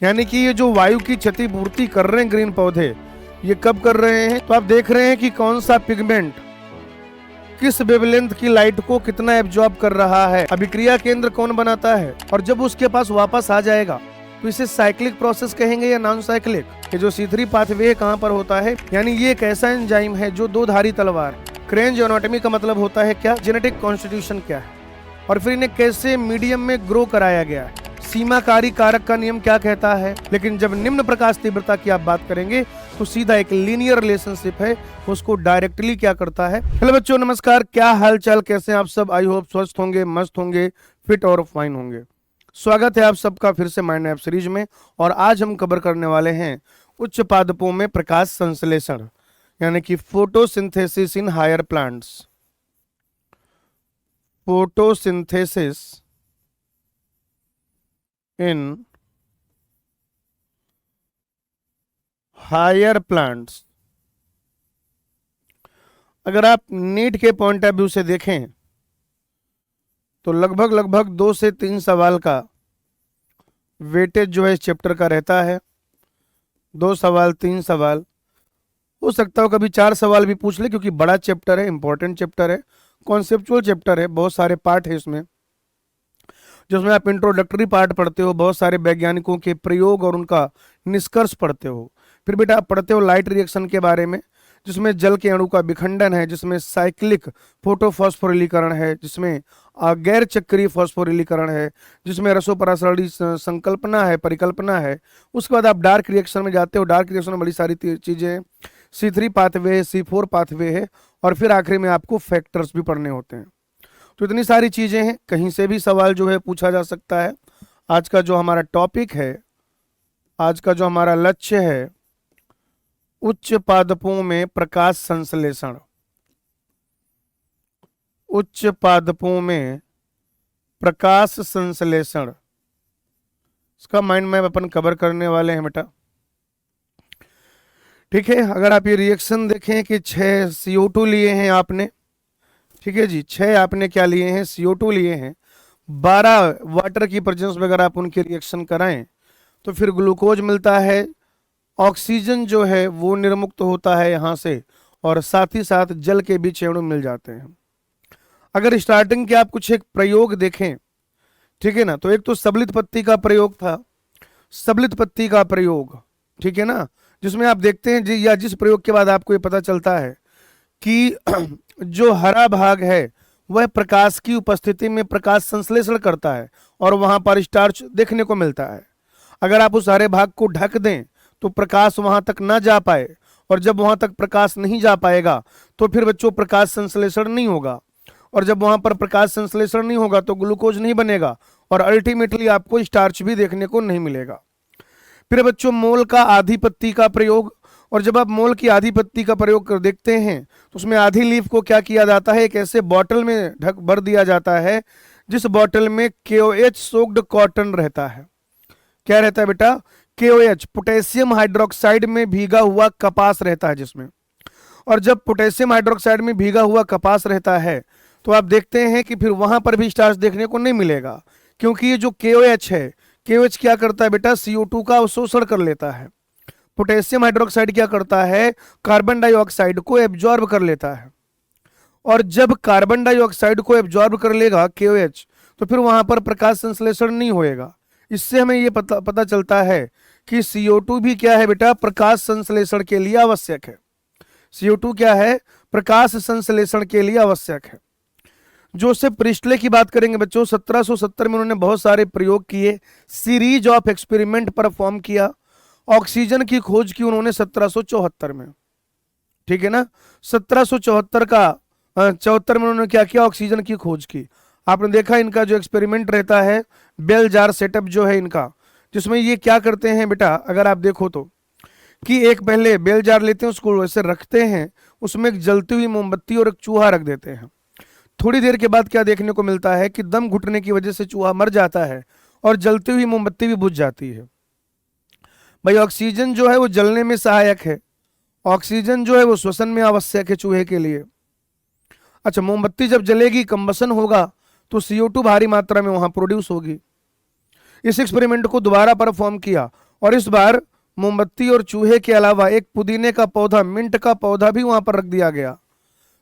यानी कि ये जो वायु की क्षतिपूर्ति कर रहे हैं ग्रीन पौधे, ये कब कर रहे हैं? तो आप देख रहे हैं कि कौन सा पिगमेंट किस वेवलेंथ की लाइट को कितना एब्जॉर्ब कर रहा है, अभिक्रिया केंद्र कौन बनाता है, और जब उसके पास वापस आ जाएगा तो इसे साइक्लिक प्रोसेस कहेंगे या नॉन साइक्लिक। ये जो C3 पाथवे कहाँ पर होता है, यानी ये एक ऐसा एंजाइम है जो दो धारी तलवार। क्रेंज एनाटॉमी का मतलब होता है क्या, जेनेटिक कॉन्स्टिट्यूशन क्या है, और फिर इन्हें कैसे मीडियम में ग्रो कराया गया है, सीमाकारी कारक का नियम क्या कहता है। लेकिन जब निम्न प्रकाश तीव्रता की आप बात करेंगे तो सीधा एक लीनियर रिलेशनशिप है, उसको डायरेक्टली क्या करता है। हेलो बच्चों, नमस्कार, क्या हाल चाल, कैसे हैं आप सब? आई होप स्वस्थ होंगे, मस्त होंगे, फिट और फाइन होंगे। स्वागत है आप सबका फिर से माइंड ऐप सीरीज में। और आज हम कवर करने वाले हैं उच्च पादपों में प्रकाश संश्लेषण, यानी कि photosynthesis in higher plants. Photosynthesis in higher plants. अगर आप नीट के पॉइंट ऑफ व्यू से देखें तो लगभग 2 से 3 सवाल का वेटेज जो है इस चैप्टर का रहता है। 2 सवाल, 3 सवाल, हो सकता हो कभी 4 सवाल भी पूछ ले, क्योंकि बड़ा चैप्टर है, इंपॉर्टेंट चैप्टर है, कॉन्सेप्चुअल चैप्टर है, बहुत सारे पार्ट है इसमें। जिसमें आप इंट्रोडक्टरी पार्ट पढ़ते हो, बहुत सारे वैज्ञानिकों के प्रयोग और उनका निष्कर्ष पढ़ते हो। फिर बेटा आप पढ़ते हो लाइट रिएक्शन के बारे में, जिसमें जल के अणु का विखंडन है, जिसमें साइक्लिक फोटोफॉस्फोरिलीकरण है, जिसमें गैर चक्रीय फॉस्फोरिलीकरण है, जिसमें रसोपरासरणी संकल्पना है, परिकल्पना है। उसके बाद आप डार्क रिएक्शन में जाते हो। डार्क रिएक्शन में बड़ी सारी चीजें हैं, C3 पाथवे है, C4 पाथवे है, और फिर आखिरी में आपको फैक्टर्स भी पढ़ने होते हैं। तो इतनी सारी चीजें हैं, कहीं से भी सवाल जो है पूछा जा सकता है। आज का जो हमारा टॉपिक है, आज का जो हमारा लक्ष्य है, उच्च पादपों में प्रकाश संश्लेषण। उच्च पादपों में प्रकाश संश्लेषण, इसका माइंड मैप अपन कवर करने वाले हैं बेटा। ठीक है, अगर आप ये रिएक्शन देखें कि 6 CO2 लिए हैं आपने, ठीक है जी, 6 आपने क्या लिए हैं, CO2 लिए हैं। 12 वाटर की प्रेजेंस में अगर आप उनके रिएक्शन कराएं तो फिर ग्लूकोज मिलता है, ऑक्सीजन जो है वो निर्मुक्त होता है यहाँ से, और साथ ही साथ जल के भी अणु मिल जाते हैं। अगर स्टार्टिंग के आप कुछ एक प्रयोग देखें, ठीक है ना, तो एक तो सबलित पत्ती का प्रयोग था, सबलित पत्ती का प्रयोग, ठीक है ना, जिसमें आप देखते हैं जी, या जिस प्रयोग के बाद आपको ये पता चलता है कि जो हरा भाग है वह प्रकाश की उपस्थिति में प्रकाश संश्लेषण करता है और वहां पर स्टार्च देखने को मिलता है। अगर आप उस हरे भाग को ढक दें तो प्रकाश वहां तक ना जा पाए, और जब वहां तक प्रकाश नहीं जा पाएगा तो फिर बच्चों प्रकाश संश्लेषण नहीं होगा, और जब वहां पर प्रकाश संश्लेषण नहीं होगा तो ग्लूकोज नहीं बनेगा, और अल्टीमेटली आपको स्टार्च भी देखने को नहीं मिलेगा। फिर बच्चों मोल का आधी पत्ती का प्रयोग, और जब आप मोल की आधी पत्ती का प्रयोग कर देखते हैं तो उसमें आधी लीफ को क्या किया जाता है, एक ऐसे बॉटल में ढक भर दिया जाता है जिस बॉटल में KOH सोक्ड कॉटन रहता है। क्या रहता है बेटा? KOH, पोटेशियम हाइड्रोक्साइड में भीगा हुआ कपास रहता है जिसमें। और जब पोटेशियम हाइड्रोक्साइड में भीगा हुआ कपास रहता है तो आप देखते हैं कि फिर वहां पर भी स्टार्च देखने को नहीं मिलेगा, क्योंकि ये जो KOH है, KOH क्या करता है बेटा, CO2 का अवशोषण कर लेता है। पोटेशियम हाइड्रोक्साइड क्या करता है, कार्बन डाइऑक्साइड को एब्जॉर्ब कर लेता है, और जब कार्बन डाइऑक्साइड को एब्जॉर्ब कर लेगा KOH तो फिर वहां पर प्रकाश संश्लेषण नहीं होएगा। इससे हमें ये पता चलता है कि CO2 भी क्या है बेटा, प्रकाश संश्लेषण के लिए आवश्यक है। CO2 क्या है, प्रकाश संश्लेषण के लिए आवश्यक है। जोसेफ प्रिस्टले की बात करेंगे बच्चों, 1770 में उन्होंने बहुत सारे प्रयोग किए, सीरीज ऑफ एक्सपेरिमेंट परफॉर्म किया। ऑक्सीजन की खोज की उन्होंने 1774 में, ठीक है ना, 1774 का 74 में उन्होंने क्या किया, ऑक्सीजन की खोज की। आपने देखा इनका जो एक्सपेरिमेंट रहता है, बेल जार सेटअप जो है इनका, जिसमें ये क्या करते हैं बेटा, अगर आप देखो तो, कि एक पहले बेल जार लेते हैं, उसको वैसे रखते हैं, उसमें एक जलती हुई मोमबत्ती और एक चूहा रख देते हैं। थोड़ी देर के बाद क्या देखने को मिलता है कि दम घुटने की वजह से चूहा मर जाता है और जलती हुई मोमबत्ती भी बुझ जाती है। भाई ऑक्सीजन जो है वो जलने में सहायक है, ऑक्सीजन जो है वो श्वसन में आवश्यक है चूहे के लिए। अच्छा, मोमबत्ती जब जलेगी, कंबसन होगा, तो CO2 भारी मात्रा में वहां प्रोड्यूस होगी। इस एक्सपेरिमेंट को दोबारा परफॉर्म किया और इस बार मोमबत्ती और चूहे के अलावा एक पुदीने का पौधा, मिंट का पौधा भी वहां पर रख दिया गया।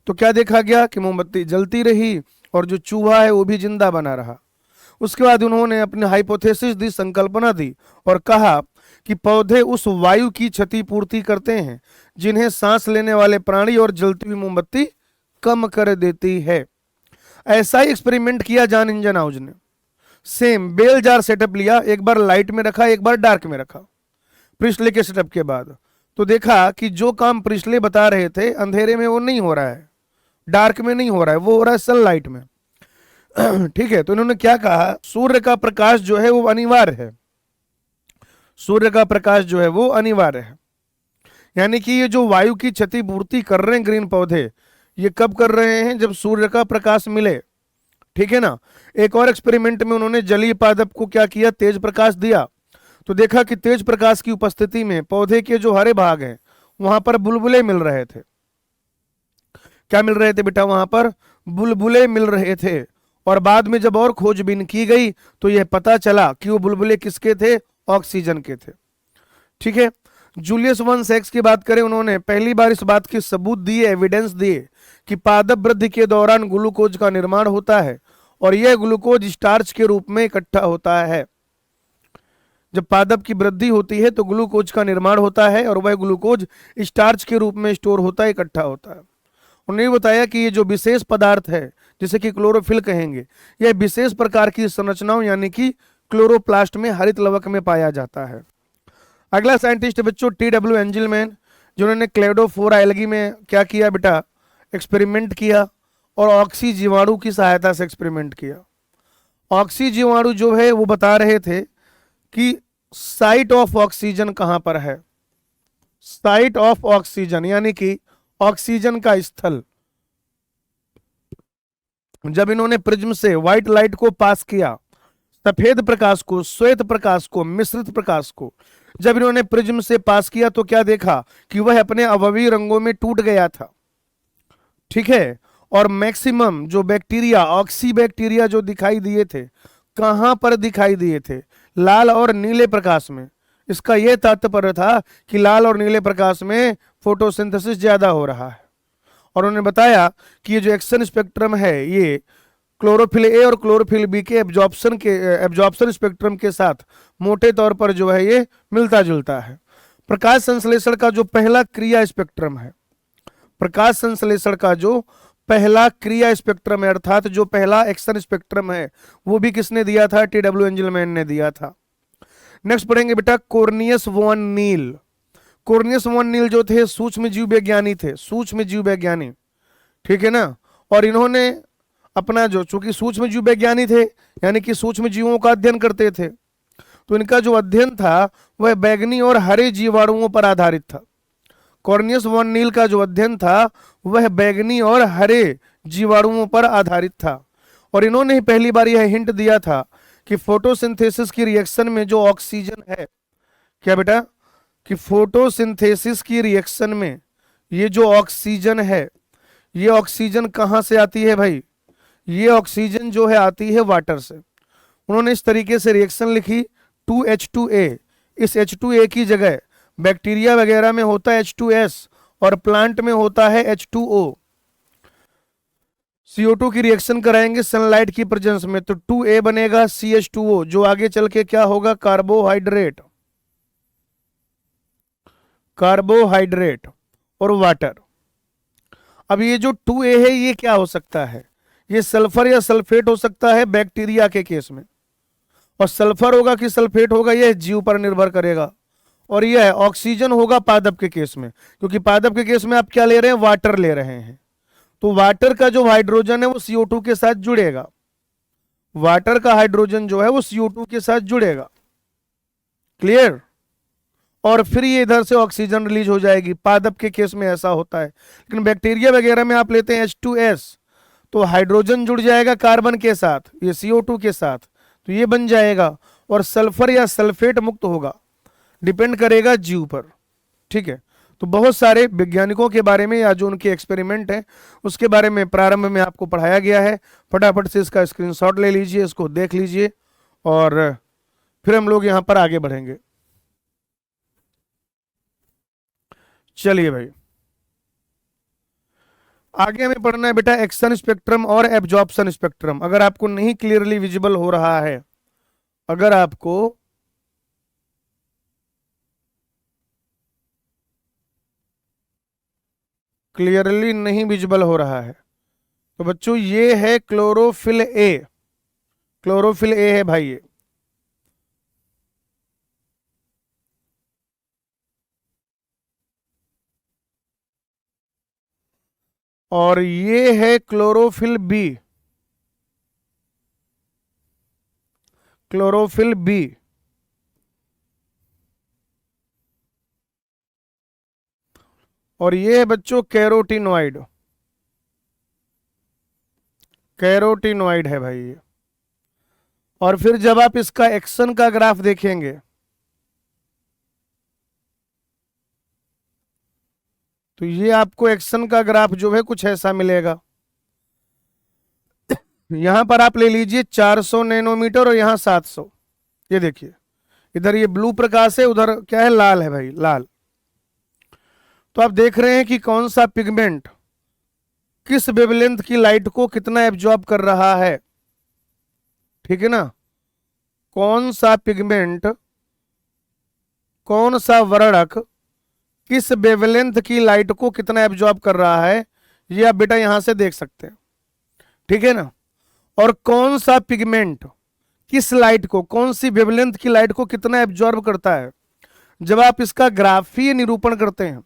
तो क्या देखा गया कि मोमबत्ती जलती रही और जो चूहा है वो भी जिंदा बना रहा। उसके बाद उन्होंने अपनी हाइपोथेसिस दी, संकल्पना दी और कहा कि पौधे उस वायु की क्षतिपूर्ति करते हैं जिन्हें सांस लेने वाले प्राणी और जलती हुई मोमबत्ती कम कर देती है। ऐसा ही एक्सपेरिमेंट किया जॉन इंजनहाउस ने। सेम बेल जार सेटअप लिया, एक बार लाइट में रखा, एक बार डार्क में रखा प्रिस्ले के सेटअप के बाद। तो देखा कि जो काम प्रिस्ले बता रहे थे अंधेरे में वो नहीं हो रहा है, डार्क में नहीं हो रहा है, वो हो रहा है सनलाइट में। ठीक है, तो इन्होंने क्या कहा, सूर्य का प्रकाश जो है वो अनिवार्य है, सूर्य का प्रकाश जो है वो अनिवार्य है। यानी कि ये जो वायु की क्षतिपूर्ति कर रहे हैं ग्रीन पौधे, ये कब कर रहे हैं, जब सूर्य का प्रकाश मिले। ठीक है ना। एक और एक्सपेरिमेंट में उन्होंने जलीय पादप को क्या किया, तेज प्रकाश दिया। तो देखा कि तेज प्रकाश की उपस्थिति में पौधे के जो हरे भाग हैं वहां पर बुलबुले मिल रहे थे। क्या मिल रहे थे बेटा, वहां पर बुलबुले मिल रहे थे। और बाद में जब और खोजबीन की गई तो यह पता चला कि वो बुलबुले किसके थे, ऑक्सीजन के थे। ठीक है। जूलियस वन सेक्स की बात करें, उन्होंने पहली बार इस बात के सबूत दिए, एविडेंस दिए कि पादप वृद्धि के दौरान ग्लूकोज का निर्माण होता है और यह ग्लूकोज स्टार्च के रूप में इकट्ठा होता है। जब पादप की वृद्धि होती है तो ग्लूकोज का निर्माण होता है और वह ग्लूकोज स्टार्च के रूप में स्टोर होता है, इकट्ठा होता है। उन्होंने बताया कि ये जो विशेष पदार्थ है जिसे कि क्लोरोफिल कहेंगे, यह विशेष प्रकार की संरचनाओं यानी कि क्लोरोप्लास्ट में, हरित लवक में पाया जाता है। अगला साइंटिस्ट बच्चों TW एंजलमैन, जिन्होंने क्लेडोफोरा एल्गी में क्या किया बेटा, एक्सपेरिमेंट किया और ऑक्सी जीवाणु की सहायता से एक्सपेरिमेंट किया। ऑक्सी जीवाणु जो है वो बता रहे थे कि साइट ऑफ ऑक्सीजन कहां पर है, साइट ऑफ ऑक्सीजन यानी कि ऑक्सीजन का स्थल। जब इन्होंने प्रिज्म से व्हाइट लाइट को पास किया, सफेद प्रकाश को, श्वेत प्रकाश को, मिश्रित प्रकाश को जब इन्होंने प्रिज्म से पास किया तो क्या देखा कि वह अपने अवयवी रंगों में टूट गया था। ठीक है। और मैक्सिमम जो बैक्टीरिया, ऑक्सी बैक्टीरिया जो दिखाई दिए थे, कहां पर दिखाई दिए थे, लाल और नीले प्रकाश में। इसका यह तात्पर्य था कि लाल और नीले प्रकाश में फोटोसिंथेसिस ज्यादा हो रहा है। और उन्होंने बताया कि ये जो एक्शन स्पेक्ट्रम है ये क्लोरोफिल ए और क्लोरोफिल बी के एब्जॉर्प्शन स्पेक्ट्रम के साथ मोटे तौर पर जो है ये मिलता जुलता है। प्रकाश संश्लेषण का जो पहला क्रिया स्पेक्ट्रम है, प्रकाश संश्लेषण का जो पहला क्रिया स्पेक्ट्रम है, अर्थात जो पहला एक्शन स्पेक्ट्रम है, वो भी किसने दिया था, TW एंजलमैन ने दिया था। नेक्स्ट पढ़ेंगे बेटा कोर्नियस वॉन नील। कोर्नियस वॉन नील जो थे सूक्ष्म जीव वैज्ञानी थे, सूक्ष्म जीव वैज्ञानी। ठीक है ना। और इन्होंने अपना जो, चूंकि सूक्ष्म जीव वैज्ञानी थे यानी कि सूक्ष्म जीवों का अध्ययन करते थे, तो इनका जो अध्ययन था वह बैंगनी और हरे जीवाणुओं पर आधारित था। कॉर्नियस वॉन नील का जो अध्ययन था वह बैंगनी और हरे जीवाणुओं पर आधारित था। और इन्होंने ही पहली बार यह हिंट दिया था कि फोटोसिंथेसिस की रिएक्शन में जो ऑक्सीजन है, क्या बेटा, कि फोटोसिंथेसिस की रिएक्शन में ये जो ऑक्सीजन है, ये ऑक्सीजन कहां से आती है भाई, ये ऑक्सीजन जो है आती है वाटर से। उन्होंने इस तरीके से रिएक्शन लिखी 2H2A, इस H2A की जगह बैक्टीरिया वगैरह में होता है H2S और प्लांट में होता है H2O। CO2 की रिएक्शन कराएंगे सनलाइट की प्रेजेंस में तो 2A बनेगा CH2O, जो आगे चल के क्या होगा, कार्बोहाइड्रेट, कार्बोहाइड्रेट और वाटर। अब ये जो 2A है ये क्या हो सकता है, ये सल्फर या सल्फेट हो सकता है बैक्टीरिया के केस में, और सल्फर होगा कि सल्फेट होगा यह जीव पर निर्भर करेगा। और यह ऑक्सीजन होगा पादप के केस में, क्योंकि पादप के केस में आप क्या ले रहे हैं, वाटर ले रहे हैं। तो वाटर का जो हाइड्रोजन है वो CO2 के साथ जुड़ेगा, वाटर का हाइड्रोजन जो है वो CO2 के साथ जुड़ेगा। क्लियर। और फिर ये इधर से ऑक्सीजन रिलीज हो जाएगी, पादप के केस में ऐसा होता है। लेकिन बैक्टीरिया वगैरह में आप लेते हैं H2S, तो हाइड्रोजन जुड़ जाएगा कार्बन के साथ, ये CO2 के साथ, तो ये बन जाएगा और सल्फर या सल्फेट मुक्त होगा, डिपेंड करेगा जीव पर। ठीक है। तो बहुत सारे वैज्ञानिकों के बारे में या जो उनके एक्सपेरिमेंट हैं उसके बारे में प्रारंभ में आपको पढ़ाया गया है। फटाफट से इसका स्क्रीनशॉट ले लीजिए, इसको देख लीजिए और फिर हम लोग यहाँ पर आगे बढ़ेंगे। चलिए भाई, आगे हमें पढ़ना है बेटा एक्शन स्पेक्ट्रम और एब्जॉर्प्शन स्पेक्ट्रम। अगर आपको नहीं क्लियरली विजिबल हो रहा है, अगर आपको क्लियरली नहीं विजिबल हो रहा है तो बच्चों ये है क्लोरोफिल ए। क्लोरोफिल ए है भाई ये। और ये है क्लोरोफिल बी। Chlorophyll B. और ये है बच्चों कैरोटीनॉइड। कैरोटीनॉइड है भाई ये। और फिर जब आप इसका एक्शन का ग्राफ देखेंगे तो ये आपको एक्शन का ग्राफ जो है कुछ ऐसा मिलेगा। यहां पर आप ले लीजिए 400 नैनोमीटर और यहां 700। ये देखिए, इधर ये ब्लू प्रकाश है, उधर क्या है, लाल है भाई, लाल। तो आप देख रहे हैं कि कौन सा पिगमेंट किस वेवलेंथ की लाइट को कितना एब्जॉर्ब कर रहा है। ठीक है ना, कौन सा पिगमेंट, कौन सा वर्णक किस वेवलेंथ की लाइट को कितना एब्जॉर्ब कर रहा है, ये आप बेटा यहां से देख सकते हैं। ठीक है ना, और कौन सा पिगमेंट किस लाइट को, कौन सी वेवलेंथ की लाइट को कितना एब्जॉर्ब करता है। जब आप इसका ग्राफीय निरूपण करते हैं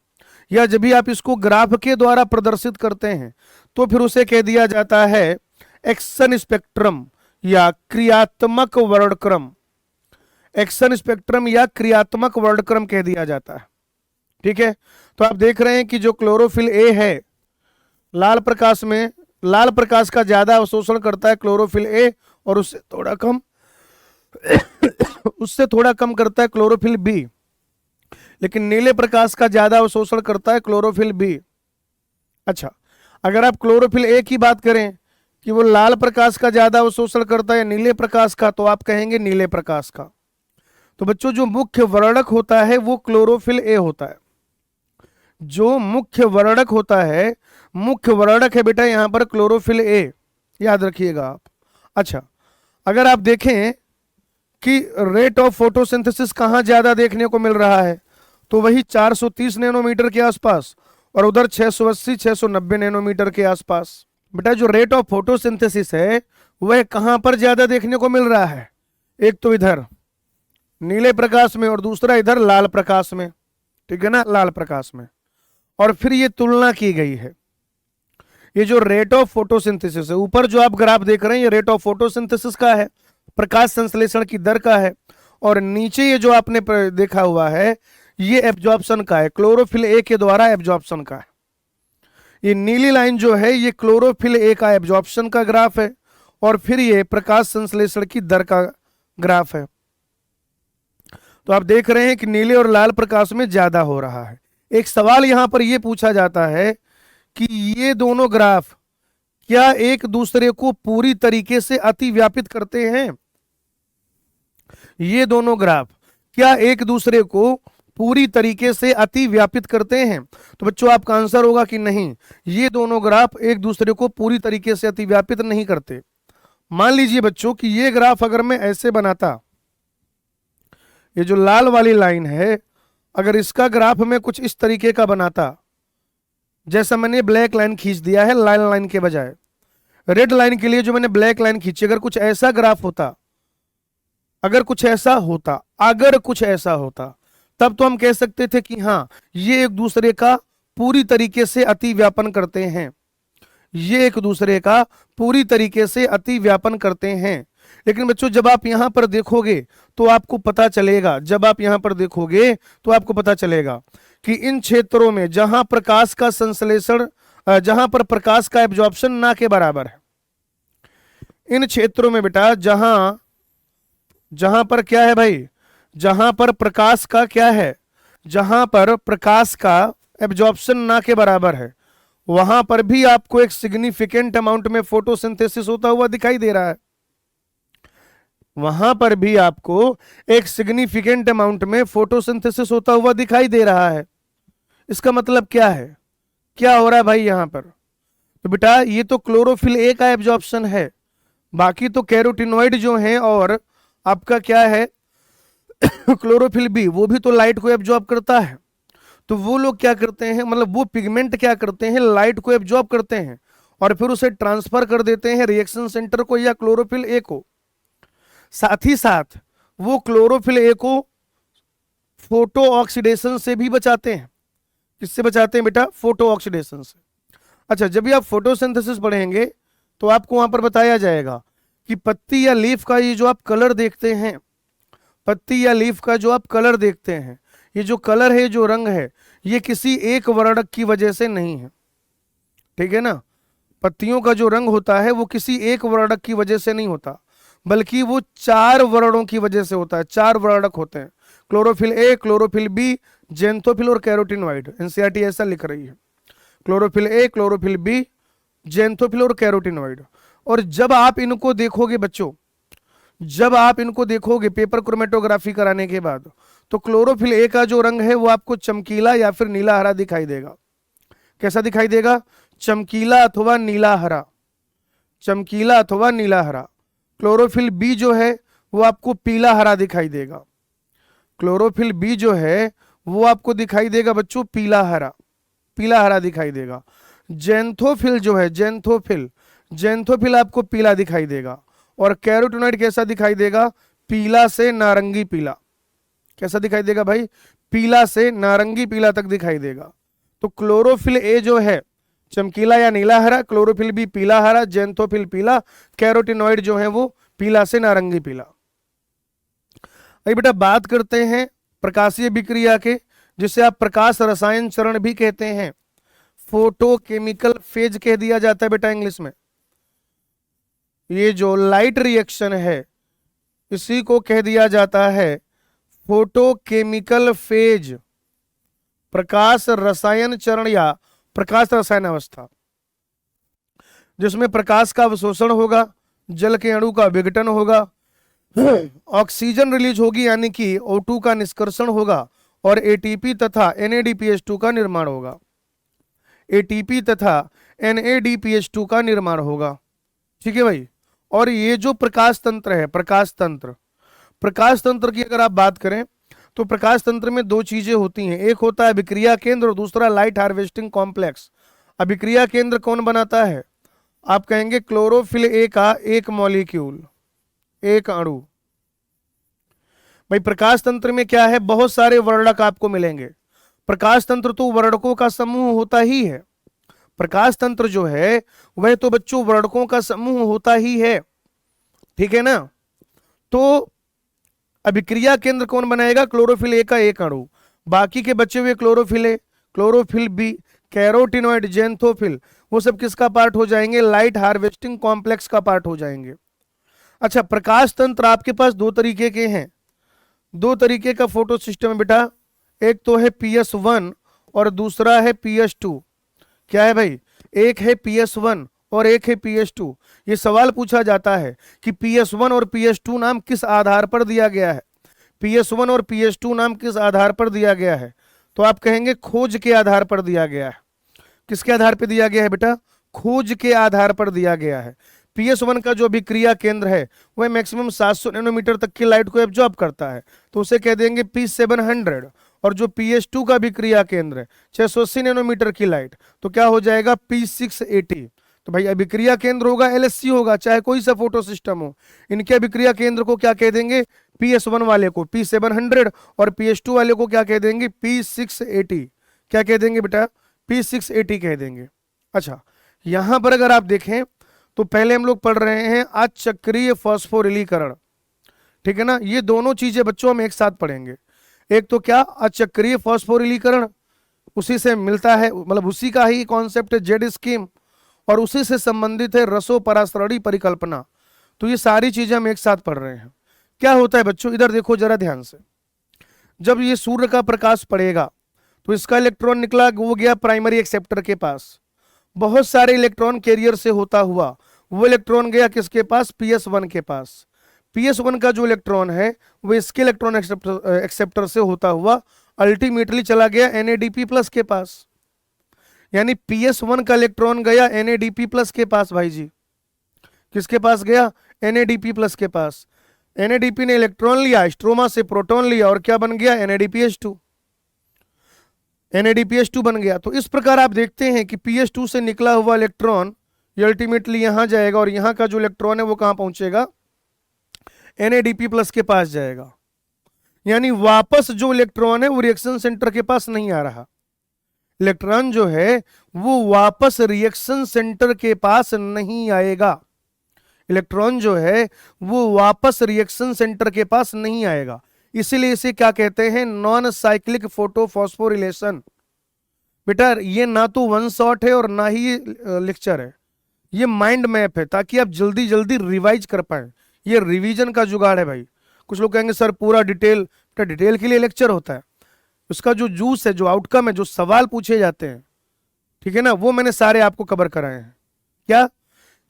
या जब भी आप इसको ग्राफ के द्वारा प्रदर्शित करते हैं तो फिर उसे कह दिया जाता है एक्शन स्पेक्ट्रम या क्रियात्मक वर्णक्रम। एक्शन स्पेक्ट्रम या क्रियात्मक वर्णक्रम कह दिया जाता है। ठीक है, तो आप देख रहे हैं कि जो क्लोरोफिल ए है, लाल प्रकाश में, लाल प्रकाश का ज्यादा अवशोषण करता है क्लोरोफिल ए और उससे थोड़ा कम उससे थोड़ा कम करता है क्लोरोफिल बी। लेकिन नीले प्रकाश का ज्यादा अवशोषण करता है क्लोरोफिल बी। अच्छा, अगर आप क्लोरोफिल ए की बात करें कि वो लाल प्रकाश का ज्यादा अवशोषण करता है नीले प्रकाश का, तो आप कहेंगे नीले प्रकाश का। तो बच्चों जो मुख्य वर्णक होता है वो क्लोरोफिल ए होता है। जो मुख्य वर्णक होता है, मुख्य वर्णक है बेटा यहां पर क्लोरोफिल ए, याद रखिएगा आप। अच्छा, अगर आप देखें कि रेट ऑफ फोटोसिंथेसिस कहां ज्यादा देखने को मिल रहा है तो वही 430 नैनोमीटर के आसपास और उधर 680 690 नैनोमीटर के आसपास। बेटा जो रेट ऑफ फोटोसिंथेसिस है वह कहां पर ज्यादा देखने को मिल रहा है, एक तो इधर नीले प्रकाश में और दूसरा इधर लाल प्रकाश में। ठीक है ना, लाल प्रकाश में। और फिर ये तुलना की गई है, ये जो रेट ऑफ फोटोसिंथेसिस है, ऊपर जो आप ग्राफ देख रहे हैं ये रेट ऑफ फोटोसिंथेसिस का है, प्रकाश संश्लेषण की दर का है, और नीचे ये जो आपने देखा हुआ है ये एब्जॉर्प्शन का है, क्लोरोफिल ए के द्वारा एब्जॉर्प्शन का है। ये नीली लाइन जो है ये क्लोरोफिल ए का एब्जॉर्प्शन का ग्राफ है और फिर ये प्रकाश संश्लेषण की दर का ग्राफ है। तो आप देख रहे हैं कि नीले और लाल प्रकाश में ज्यादा हो रहा है। एक सवाल यहां पर यह पूछा जाता है कि ये दोनों ग्राफ क्या एक दूसरे को पूरी तरीके से अतिव्यापित करते हैं। ये दोनों ग्राफ क्या एक दूसरे को पूरी तरीके से अतिव्यापित करते हैं। तो बच्चों आपका आंसर होगा कि नहीं, ये दोनों ग्राफ एक दूसरे को पूरी तरीके से अतिव्यापित नहीं करते। मान लीजिए बच्चों कि ये ग्राफ अगर मैं ऐसे बनाता, ये जो लाल वाली लाइन है अगर इसका ग्राफ में कुछ इस तरीके का बनाता, जैसा मैंने ब्लैक लाइन खींच दिया है लाल लाइन के बजाय, रेड लाइन के लिए जो मैंने ब्लैक लाइन खींची, अगर कुछ ऐसा ग्राफ होता, अगर कुछ ऐसा होता, अगर कुछ ऐसा होता, तब तो हम कह सकते थे कि हाँ ये एक दूसरे का पूरी तरीके से अति व्यापन करते हैं, ये एक दूसरे का पूरी तरीके से अति व्यापन करते हैं। लेकिन बच्चों जब आप यहां पर देखोगे तो आपको पता चलेगा, जब आप यहां पर देखोगे तो आपको पता चलेगा कि इन क्षेत्रों में जहां प्रकाश का संश्लेषण, जहां पर प्रकाश का एब्जॉर्प्शन ना के बराबर है, इन क्षेत्रों में बेटा जहां जहां पर क्या है भाई, जहां पर प्रकाश का क्या है, जहां पर प्रकाश का एब्जॉर्प्शन ना के बराबर है, वहां पर भी आपको एक सिग्निफिकेंट अमाउंट में फोटोसिंथेसिस होता हुआ दिखाई दे रहा है। वहां पर भी आपको एक सिग्निफिकेंट अमाउंट में फोटोसिंथेसिस होता हुआ दिखाई दे रहा है। इसका मतलब क्या है, क्या हो रहा है भाई यहाँ पर? तो बेटा ये तो क्लोरोफिल ए का एब्जॉर्प्शन है, बाकी तो कैरोटिनॉइड जो है और आपका क्या है क्लोरोफिल बी, वो भी तो लाइट को एब्जॉर्ब करता है। तो वो लोग क्या करते हैं, मतलब वो पिगमेंट क्या करते हैं, लाइट को एब्जॉर्ब करते हैं और फिर उसे ट्रांसफर कर देते हैं रिएक्शन सेंटर को या क्लोरोफिल ए को। साथ ही साथ वो क्लोरोफिल ए को फोटो ऑक्सीडेशन से भी बचाते हैं। किससे बचाते हैं बेटा? फोटो ऑक्सीडेशन से। अच्छा, जब भी आप फोटोसिंथेसिस पढ़ेंगे तो आपको वहां पर बताया जाएगा कि पत्ती या लीफ का ये जो आप कलर देखते हैं, पत्ती या लीफ का जो आप कलर देखते हैं, ये जो कलर है, जो रंग है, ये किसी एक वर्णक की वजह से नहीं है। ठीक है ना? पत्तियों का जो रंग होता है वो किसी एक वर्णक की वजह से नहीं होता, बल्कि वो 4 वर्णों की वजह से होता है। 4 वर्णक होते हैं, chlorophyll A, chlorophyll B, xanthophyll और कैरोटिनॉइड। एनसीईआरटी ऐसा लिख रही है, chlorophyll A, chlorophyll B, xanthophyll और कैरोटिनॉइड। और जब आप इनको देखोगे बच्चों, जब आप इनको देखोगे पेपर क्रोमेटोग्राफी कराने के बाद, तो क्लोरोफिल ए का जो रंग है वो आपको चमकीला या फिर नीला हरा दिखाई देगा। कैसा दिखाई देगा? चमकीला अथवा नीला हरा, चमकीला अथवा नीला हरा। क्लोरोफिल बी जो है वो आपको पीला हरा दिखाई देगा। क्लोरोफिल बी जो है वो आपको दिखाई देगा बच्चों पीला हरा, पीला हरा दिखाई देगा। जेंथोफिल जो है, जेंथोफिल, जेंथोफिल आपको पीला दिखाई देगा। और कैरोटिनॉइड कैसा दिखाई देगा? पीला से नारंगी पीला। कैसा दिखाई देगा भाई? पीला से नारंगी पीला तक दिखाई देगा। तो क्लोरोफिल ए जो है चमकीला या नीला हरा, क्लोरोफिल बी पीला हरा, जेंथोफिल पीला, कैरोटिनॉइड जो है वो पीला से नारंगी पीला। अभी बेटा बात करते हैं प्रकाशीय विक्रिया के, जिसे आप प्रकाश रसायन चरण भी कहते हैं, फोटोकेमिकल फेज कह दिया जाता है बेटा इंग्लिश में। ये जो लाइट रिएक्शन है इसी को कह दिया जाता है फोटोकेमिकल फेज, प्रकाश रसायन चरण या प्रकाश रसायन अवस्था, जिसमें प्रकाश का अवशोषण होगा, जल के अणु का विघटन होगा, ऑक्सीजन रिलीज होगी यानी कि O2 का निष्कर्षण होगा और एटीपी तथा NADPH2 का निर्माण होगा। एटीपी तथा NADPH2 का निर्माण होगा। ठीक है भाई। और ये जो प्रकाश तंत्र है, प्रकाश तंत्र, प्रकाश तंत्र की अगर आप बात करें तो प्रकाश तंत्र में 2 चीजें होती हैं, एक होता है अभिक्रिया केंद्र और दूसरा लाइट हार्वेस्टिंग कॉम्प्लेक्स। अभिक्रिया केंद्र कौन बनाता है? आप कहेंगे क्लोरोफिल ए का एक मॉलिक्यूल, एक अणु। भाई प्रकाश तंत्र में क्या है? बहुत सारे वर्णक आपको मिलेंगे। प्रकाश तंत्र तो वर्णकों का समूह होता ही है। प्रकाश तंत्र जो है वह तो बच्चों वर्णकों का समूह होता ही है। ठीक है ना? तो अभिक्रिया केंद्र कौन बनाएगा? क्लोरोफिल ए का एक अणु। बाकी के बचे हुए chlorophyll A, chlorophyll B, carotenoid, xanthophyll, वो सब किसका पार्ट हो जाएंगे? लाइट हार्वेस्टिंग कॉम्प्लेक्स का पार्ट हो जाएंगे। अच्छा, प्रकाश तंत्र आपके पास 2 तरीके के हैं, 2 तरीके का फोटो सिस्टम है बेटा। एक तो है PS1 और दूसरा है PS2। क्या है भाई? एक है PS1 और एक है PS2। ये सवाल पूछा जाता है कि PS1 और PS2 नाम किस आधार पर दिया गया है? PS1 और PS2 नाम किस आधार पर दिया गया है? तो आप कहेंगे खोज के आधार पर दिया गया है। किसके आधार पर दिया गया है बेटा? खोज के आधार पर दिया गया है। PS1 का जो अभिक्रिया केंद्र है वह मैक्सिमम 700 नैनोमीटर तक की लाइट को एब्जॉर्ब करता है, तो उसे कह देंगे P700। और जो PS2 का अभिक्रिया केंद्र है 680 नैनोमीटर की लाइट, तो क्या हो जाएगा? P680। तो भाई अभिक्रिया केंद्र होगा LSC होगा, चाहे कोई सा फोटो सिस्टम हो, इनके अभिक्रिया केंद्र को क्या कह देंगे? PS1 वाले को P700 और PS2 वाले को क्या कह देंगे? P680। क्या कह देंगे बेटा? P680 कह देंगे। अच्छा, यहां पर अगर आप देखें तो पहले हम लोग पढ़ रहे हैं अचक्रीय फॉस्फोरिलीकरण। ठीक है ना? ये दोनों चीजें बच्चों हम एक साथ पढ़ेंगे। एक तो क्या? अचक्रीय फॉस्फोरिलीकरण, उसी से मिलता है, मतलब उसी का ही कॉन्सेप्ट है जेड स्कीम, और उसी से संबंधित है रसोपरासरणी परिकल्पना। तो ये सारी चीजें हम एक साथ पढ़ रहे हैं। क्या होता है बच्चों, इधर देखो जरा ध्यान से। जब ये सूर्य का प्रकाश पड़ेगा तो इसका इलेक्ट्रॉन निकला, वो गया प्राइमरी एक्सेप्टर के पास, बहुत सारे इलेक्ट्रॉन कैरियर से होता हुआ वो इलेक्ट्रॉन गया किसके पास? PS1 के पास। PS1 का जो इलेक्ट्रॉन है वो इसके इलेक्ट्रॉन एक्सेप्टर से होता हुआ अल्टीमेटली चला गया NADP प्लस के पास, यानी PS1 का इलेक्ट्रॉन गया NADP प्लस के पास भाई जी। किसके पास गया? NADP प्लस के पास। NADP ने इलेक्ट्रॉन लिया, स्ट्रोमा से प्रोटॉन लिया और क्या बन गया? NADPH2। NADPH2 बन गया। तो इस प्रकार आप देखते हैं कि PH2 से निकला हुआ इलेक्ट्रॉन ये अल्टीमेटली यहां जाएगा और यहां का जो इलेक्ट्रॉन है वो कहां पहुंचेगा? NADP प्लस के पास जाएगा। यानी वापस जो इलेक्ट्रॉन है वो रिएक्शन सेंटर के पास नहीं आ रहा। इलेक्ट्रॉन जो है वो वापस रिएक्शन सेंटर के पास नहीं आएगा। इलेक्ट्रॉन जो है वो वापस रिएक्शन सेंटर के पास नहीं आएगा। इसीलिए इसे क्या कहते हैं? Non cyclic photophosphorylation. बेटा ये ना तो वन शॉट है और ना ही ये लेक्चर है, ये माइंड मैप है ताकि आप जल्दी जल्दी रिवाइज कर पाए। ये रिवीजन का जुगाड़ है भाई। कुछ लोग कहेंगे सर पूरा डिटेल, बेटा डिटेल के लिए लेक्चर होता है, उसका जो जूस है, जो आउटकम है, जो सवाल पूछे जाते हैं, ठीक है ना, वो मैंने सारे आपको कवर कराए हैं। क्या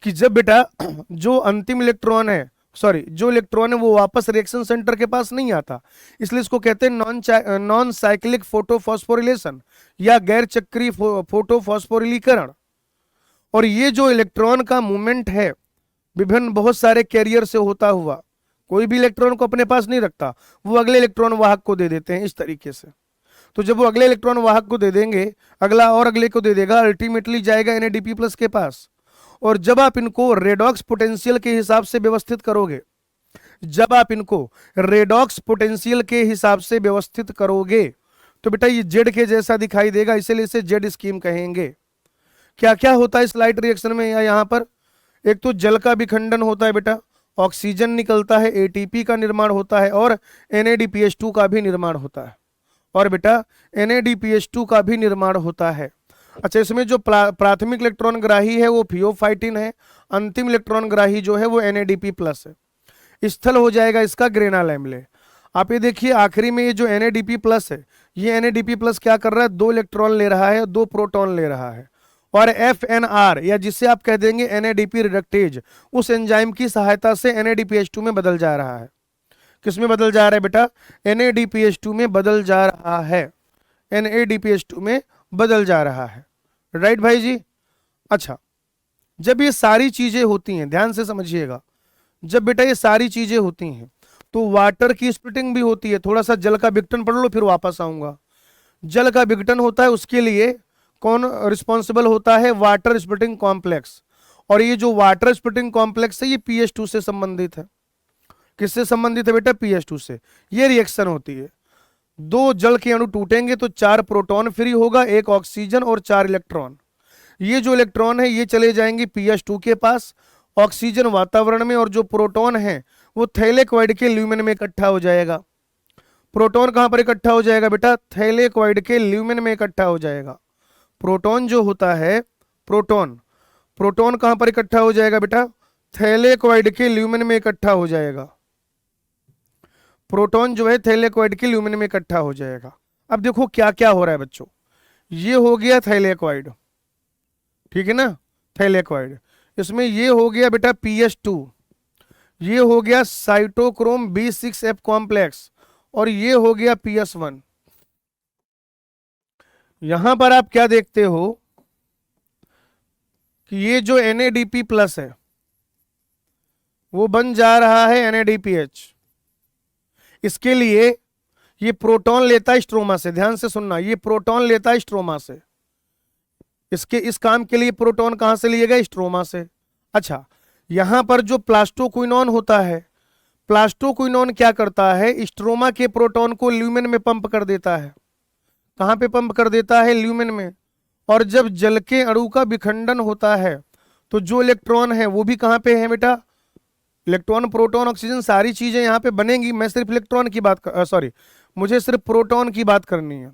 कि जब बेटा जो अंतिम इलेक्ट्रॉन है, सॉरी जो इलेक्ट्रॉन है वो वापस रिएक्शन सेंटर के पास नहीं आता, इसलिए इसको कहते हैं नॉन साइक्लिक फोटोफॉस्फोरिलेशन या गैर चक्रीय फोटोफॉस्फोरिलीकरण। और ये जो इलेक्ट्रॉन का मूवमेंट है विभिन्न बहुत सारे कैरियर से होता हुआ, कोई भी इलेक्ट्रॉन को अपने पास नहीं रखता, वो अगले इलेक्ट्रॉन वाहक को दे देते हैं इस तरीके से। तो जब वो अगले इलेक्ट्रॉन वाहक को दे देंगे, अगला और अगले को दे देगा, अल्टीमेटली जाएगा NADP प्लस के पास। और जब आप इनको रेडॉक्स पोटेंशियल के हिसाब से व्यवस्थित करोगे, जब आप इनको रेडॉक्स पोटेंशियल के हिसाब से व्यवस्थित करोगे तो बेटा ये जेड के जैसा दिखाई देगा, इसीलिए इसे जेड स्कीम कहेंगे। क्या क्या होता है इस लाइट रिएक्शन में या यहाँ पर? एक तो जल का विखंडन होता है बेटा, ऑक्सीजन निकलता है, ATP का निर्माण होता है और NADPH2 का भी निर्माण होता है। और बेटा NADPH2 का भी निर्माण होता है। अच्छा, इसमें जो प्राथमिक इलेक्ट्रॉन ग्राही है वो फियोफाइटिन है, अंतिम इलेक्ट्रॉन ग्राही जो है वो NADP प्लस है। स्थल हो जाएगा इसका ग्रेनाल एम्ले। आप ये देखिए आखिरी में ये जो NADP प्लस है, ये NADP प्लस क्या कर रहा है? 2 इलेक्ट्रॉन ले रहा है, 2 प्रोटॉन ले रहा है। और FNR या जिसे आप कह देंगे NADP रिडक्टेज, उस एंजाइम की सहायता से NADPH2 में बदल जा रहा है। किस में बदल जा रहा है बेटा? NADPH2 में बदल जा रहा है, NADPH2 में बदल जा रहा है। राइट भाई जी। अच्छा, जब ये सारी चीजें होती हैं, ध्यान से समझिएगा, जब बेटा ये सारी चीजें होती हैं तो वाटर की स्प्लिटिंग भी होती है। थोड़ा सा जल का विघटन पढ़ लो फिर वापस आऊंगा। जल का विघटन होता है, उसके लिए कौन रिस्पॉन्सिबल होता है? Water splitting complex. और ये जो वाटर स्प्लिटिंग कॉम्प्लेक्स है ये PH2 से संबंधित है। किससे संबंधित है बेटा? PH2 से। ये रिएक्शन होती है, 2 जल के अणु टूटेंगे तो 4 प्रोटॉन फ्री होगा, 1 ऑक्सीजन और 4 इलेक्ट्रॉन। ये जो इलेक्ट्रॉन है ये चले जाएंगे PH2 के पास, ऑक्सीजन वातावरण में, और जो प्रोटॉन है वो थैलेक्वाइड के ल्यूमेन में इकट्ठा हो जाएगा। प्रोटॉन कहां पर इकट्ठा हो जाएगा बेटा? थैलेक्वाइड के ल्यूमेन में इकट्ठा हो जाएगा। प्रोटॉन जो होता है, प्रोटॉन कहां पर इकट्ठा हो जाएगा बेटा? थैलेक्वाइड के ल्यूमेन में इकट्ठा हो जाएगा। प्रोटॉन जो है थैलेक्वाइड के ल्यूमेन में इकट्ठा हो जाएगा। अब देखो क्या क्या हो रहा है बच्चों, ये हो गया थैलेक्वाइड, ठीक है ना, थैलेक्वाइड। इसमें ये हो गया बेटा PH2, ये हो गया साइटोक्रोम B6F कॉम्प्लेक्स, और ये हो गया PS1। यहां पर आप क्या देखते हो कि ये जो NADP प्लस है वो बन जा रहा है NADPH। इसके लिए ये प्रोटॉन लेता है स्ट्रोमा से, ध्यान से सुनना, ये प्रोटॉन लेता है स्ट्रोमा से। इस काम के लिए प्रोटॉन कहां से लिएगा? स्ट्रोमा से। अच्छा, यहां पर जो प्लास्टोक्विनोन होता है, प्लास्टोक्विनोन क्या करता है? स्ट्रोमा के प्रोटॉन को ल्यूमेन में पंप कर देता है। कहां पे पंप कर देता है? ल्यूमेन में। और जब जल के अणु का विखंडन होता है तो जो इलेक्ट्रॉन है वो भी कहां पे है बेटा? इलेक्ट्रॉन, प्रोटॉन, ऑक्सीजन, सारी चीजें यहां पे बनेंगी। मैं सिर्फ इलेक्ट्रॉन की बात सॉरी, मुझे सिर्फ प्रोटॉन की बात करनी है।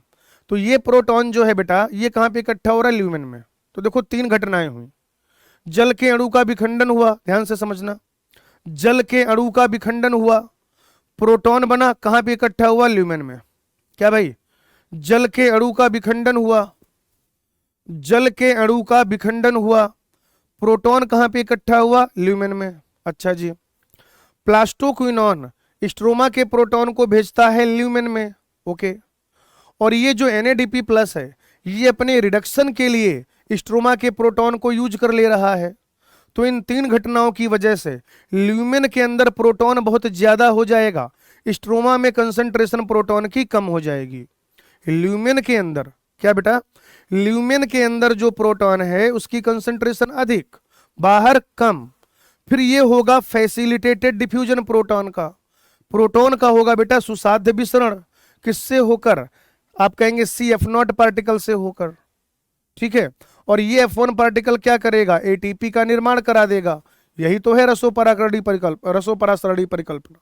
तो ये प्रोटॉन जो है बेटा ये कहां पे इकट्ठा हो रहा है? ल्यूमेन में। तो देखो 3 घटनाएं हुई। जल के अणु का विखंडन हुआ, ध्यान से समझना, जल के अणु का विखंडन हुआ, प्रोटॉन बना, कहां पे इकट्ठा हुआ? ल्यूमेन में। क्या भाई? जल के अणु का विखंडन हुआ, जल के अणु का विखंडन हुआ, प्रोटॉन कहां पे इकट्ठा हुआ? ल्यूमेन में। अच्छा जी, प्लास्टोक्विनोन स्ट्रोमा के प्रोटॉन को भेजता है ल्यूमेन में, ओके। और ये जो NADP प्लस है ये अपने रिडक्शन के लिए स्ट्रोमा के प्रोटॉन को यूज कर ले रहा है। तो इन तीन घटनाओं की वजह से ल्यूमेन के अंदर प्रोटॉन बहुत ज्यादा हो जाएगा, स्ट्रोमा में कंसंट्रेशन प्रोटॉन की कम हो जाएगी। ल्यूमेन के अंदर क्या बेटा, ल्यूमेन के अंदर जो प्रोटॉन है उसकी कंसंट्रेशन अधिक, बाहर कम। फिर ये होगा फैसिलिटेटेड डिफ्यूजन प्रोटॉन का, प्रोटॉन का होगा बेटा सुसाध्य विसरण, किससे होकर, आप कहेंगे CF0 पार्टिकल से होकर, ठीक है। और ये F1 पार्टिकल क्या करेगा, ATP का निर्माण करा देगा। यही तो है रसोपरासरणी परिकल्पना।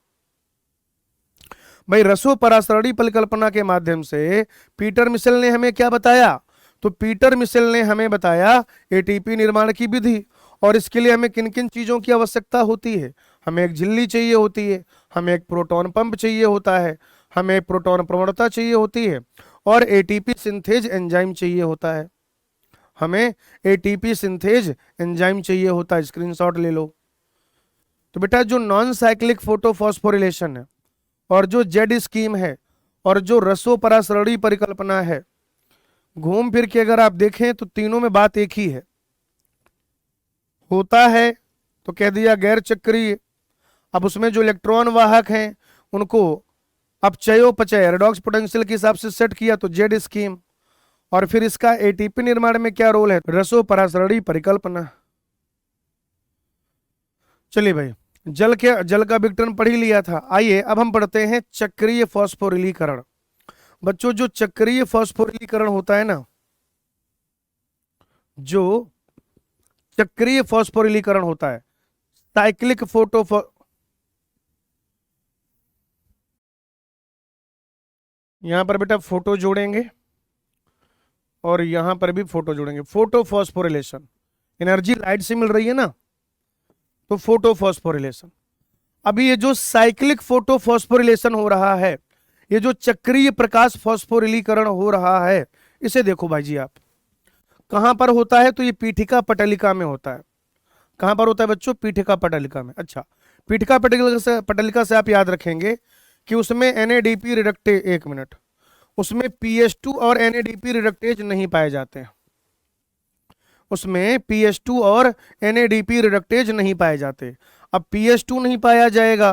भाई रसोपरासरणी परिकल्पना के माध्यम से पीटर मिशेल ने हमें क्या बताया, तो पीटर मिशेल ने हमें बताया ATP निर्माण की विधि। और इसके लिए हमें किन किन चीजों की आवश्यकता होती है, हमें एक झिल्ली चाहिए होती है, हमें एक प्रोटॉन पंप चाहिए होता है, हमें प्रोटॉन प्रवणता चाहिए होती है, और ATP सिंथेज एंजाइम चाहिए होता है, हमें ATP सिंथेज एंजाइम चाहिए होता है। स्क्रीनशॉट ले लो। तो बेटा जो नॉन साइक्लिक फोटोफॉस्फोरिलेशन है और जो जेड स्कीम है और जो रसोपरासरणी परिकल्पना है, घूम फिर के अगर आप देखें तो तीनों में बात एक ही है। होता है तो कह दिया गैर चक्रीय, अब उसमें जो इलेक्ट्रॉन वाहक हैं उनको अपचयोपचय रेडॉक्स पोटेंशियल के हिसाब से सेट किया तो जेड स्कीम। और फिर इसका ATP निर्माण में क्या रोल है, रसोपरासरणी परिकल्पना। चलिए भाई जल का विघटन पढ़ ही लिया था। आइए अब हम पढ़ते हैं चक्रीय फॉस्फोरिलीकरण। बच्चों जो चक्रीय फॉस्फोरिलीकरण होता है ना, जो चक्रीय फॉस्फोरिलीकरण होता है, साइक्लिक यहां पर बेटा फोटो जोड़ेंगे और यहां पर भी फोटो जोड़ेंगे। फोटो फॉस्फोरिलेशन, एनर्जी लाइट से मिल रही है ना, तो फोटो फॉस्फोरिलेशन। अभी ये जो साइक्लिक फोटो फॉस्फोरिलेशन हो रहा है, ये जो चक्रीय प्रकाश फॉस्फोरिलीकरण हो रहा है, इसे देखो भाई जी आप, कहां पर होता है, तो ये पीठिका पटलिका में होता है। कहां पर होता है बच्चों, पीठिका पटलिका में। अच्छा, पीठिका पटलिका से आप याद रखेंगे कि उसमें NADP रिडक्टेज, एक मिनट, उसमें PH2 और NADP रिडक्टेज नहीं पाए जाते हैं, उसमें PH2 और NADP रिडक्टेज नहीं पाए जाते। अब PH2 नहीं पाया जाएगा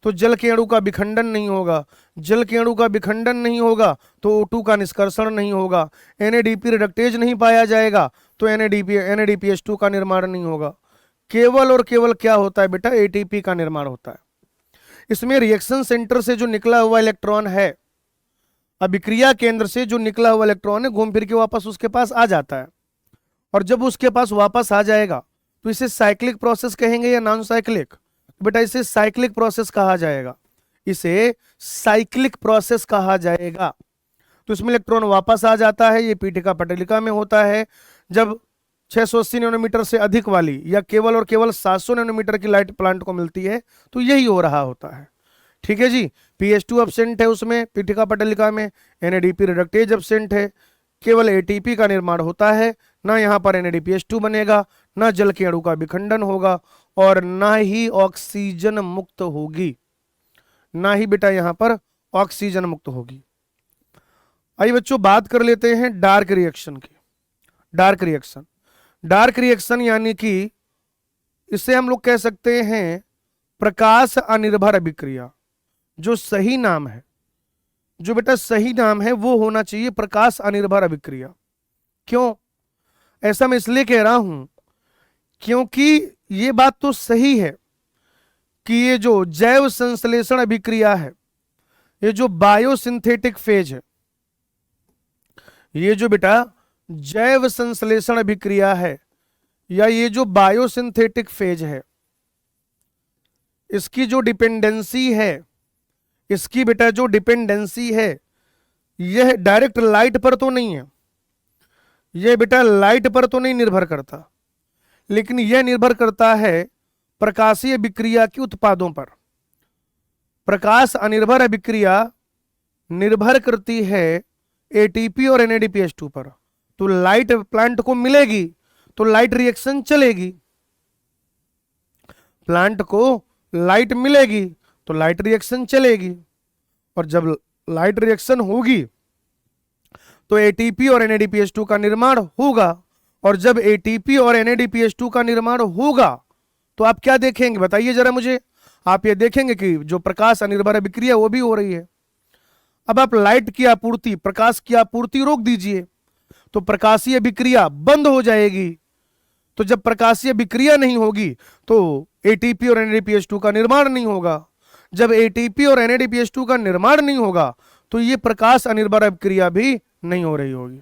तो जल के अणु का विखंडन नहीं होगा, जल के अणु का विखंडन नहीं होगा तो O2 का निष्कर्षण नहीं होगा, NADP रिडक्टेज नहीं पाया जाएगा तो NADPH2 का निर्माण नहीं होगा। केवल और केवल क्या होता है बेटा, ATP का निर्माण होता है। इसमें रिएक्शन सेंटर से जो निकला हुआ इलेक्ट्रॉन है, अभिक्रिया केंद्र से जो निकला हुआ इलेक्ट्रॉन है, घूम फिर के वापस उसके पास आ जाता है। और जब उसके पास वापस आ जाएगा तो इसे साइक्लिक प्रोसेस कहेंगे या नॉन साइक्लिक, बेटा इसे साइक्लिक प्रोसेस कहा जाएगा, इसे साइक्लिक प्रोसेस कहा जाएगा। तो इसमें इलेक्ट्रॉन वापस आ जाता है, ये पीठिका पटलिका में होता है। जब 680 नैनोमीटर से अधिक वाली या केवल और केवल 700 नैनोमीटर की लाइट प्लांट को मिलती है तो यही हो रहा होता है, ठीक है जी। PH2 एब्सेंट है उसमें पीठिका पटलिका में, NADP रिडक्टेज एब्सेंट है, केवल ATP का निर्माण होता है, ना यहाँ पर NADPH2 बनेगा, ना जल के अणु का विखंडन होगा और ना ही ऑक्सीजन मुक्त होगी, ना ही बेटा यहाँ पर ऑक्सीजन मुक्त होगी। आइए बच्चों बात कर लेते हैं डार्क रिएक्शन की। डार्क रिएक्शन, डार्क रिएक्शन यानी कि इसे हम लोग कह सकते हैं प्रकाश अनिर्भर अभिक्रिया। जो सही नाम है, जो बेटा सही नाम है वो होना चाहिए प्रकाश अनिर्भर अभिक्रिया। क्यों ऐसा मैं इसलिए कह रहा हूं क्योंकि ये बात तो सही है कि ये जो जैव संश्लेषण अभिक्रिया है, ये जो बायोसिंथेटिक फेज है, ये जो बेटा जैव संश्लेषण अभिक्रिया है या ये जो बायोसिंथेटिक फेज है, इसकी जो डिपेंडेंसी है, इसकी बेटा जो डिपेंडेंसी है, यह डायरेक्ट लाइट पर तो नहीं है, यह बेटा लाइट पर तो नहीं निर्भर करता, लेकिन यह निर्भर करता है प्रकाशीय विक्रिया के उत्पादों पर। प्रकाश अनिर्भर अभिक्रिया निर्भर करती है ATP और NADPH2 पर। तो लाइट प्लांट को मिलेगी तो लाइट रिएक्शन चलेगी, प्लांट को लाइट मिलेगी तो लाइट रिएक्शन चलेगी, और जब लाइट रिएक्शन होगी तो एटीपी और NADPH2 का निर्माण होगा। और जब एटीपी और NADPH2 का निर्माण होगा तो आप क्या देखेंगे बताइए जरा मुझे। आप ये देखेंगे कि जो प्रकाश अनिर्भर अभिक्रिया वो भी हो रही है। अब आप लाइट की आपूर्ति, प्रकाश की आपूर्ति रोक दीजिए तो प्रकाशीय विक्रिया बंद हो जाएगी। तो जब प्रकाशीय विक्रिया नहीं होगी तो एटीपी और NADPH2 का निर्माण नहीं होगा। जब एटीपी और NADPH2 का निर्माण नहीं होगा तो ये प्रकाश अनिर्भर अभिक्रिया भी नहीं हो रही होगी।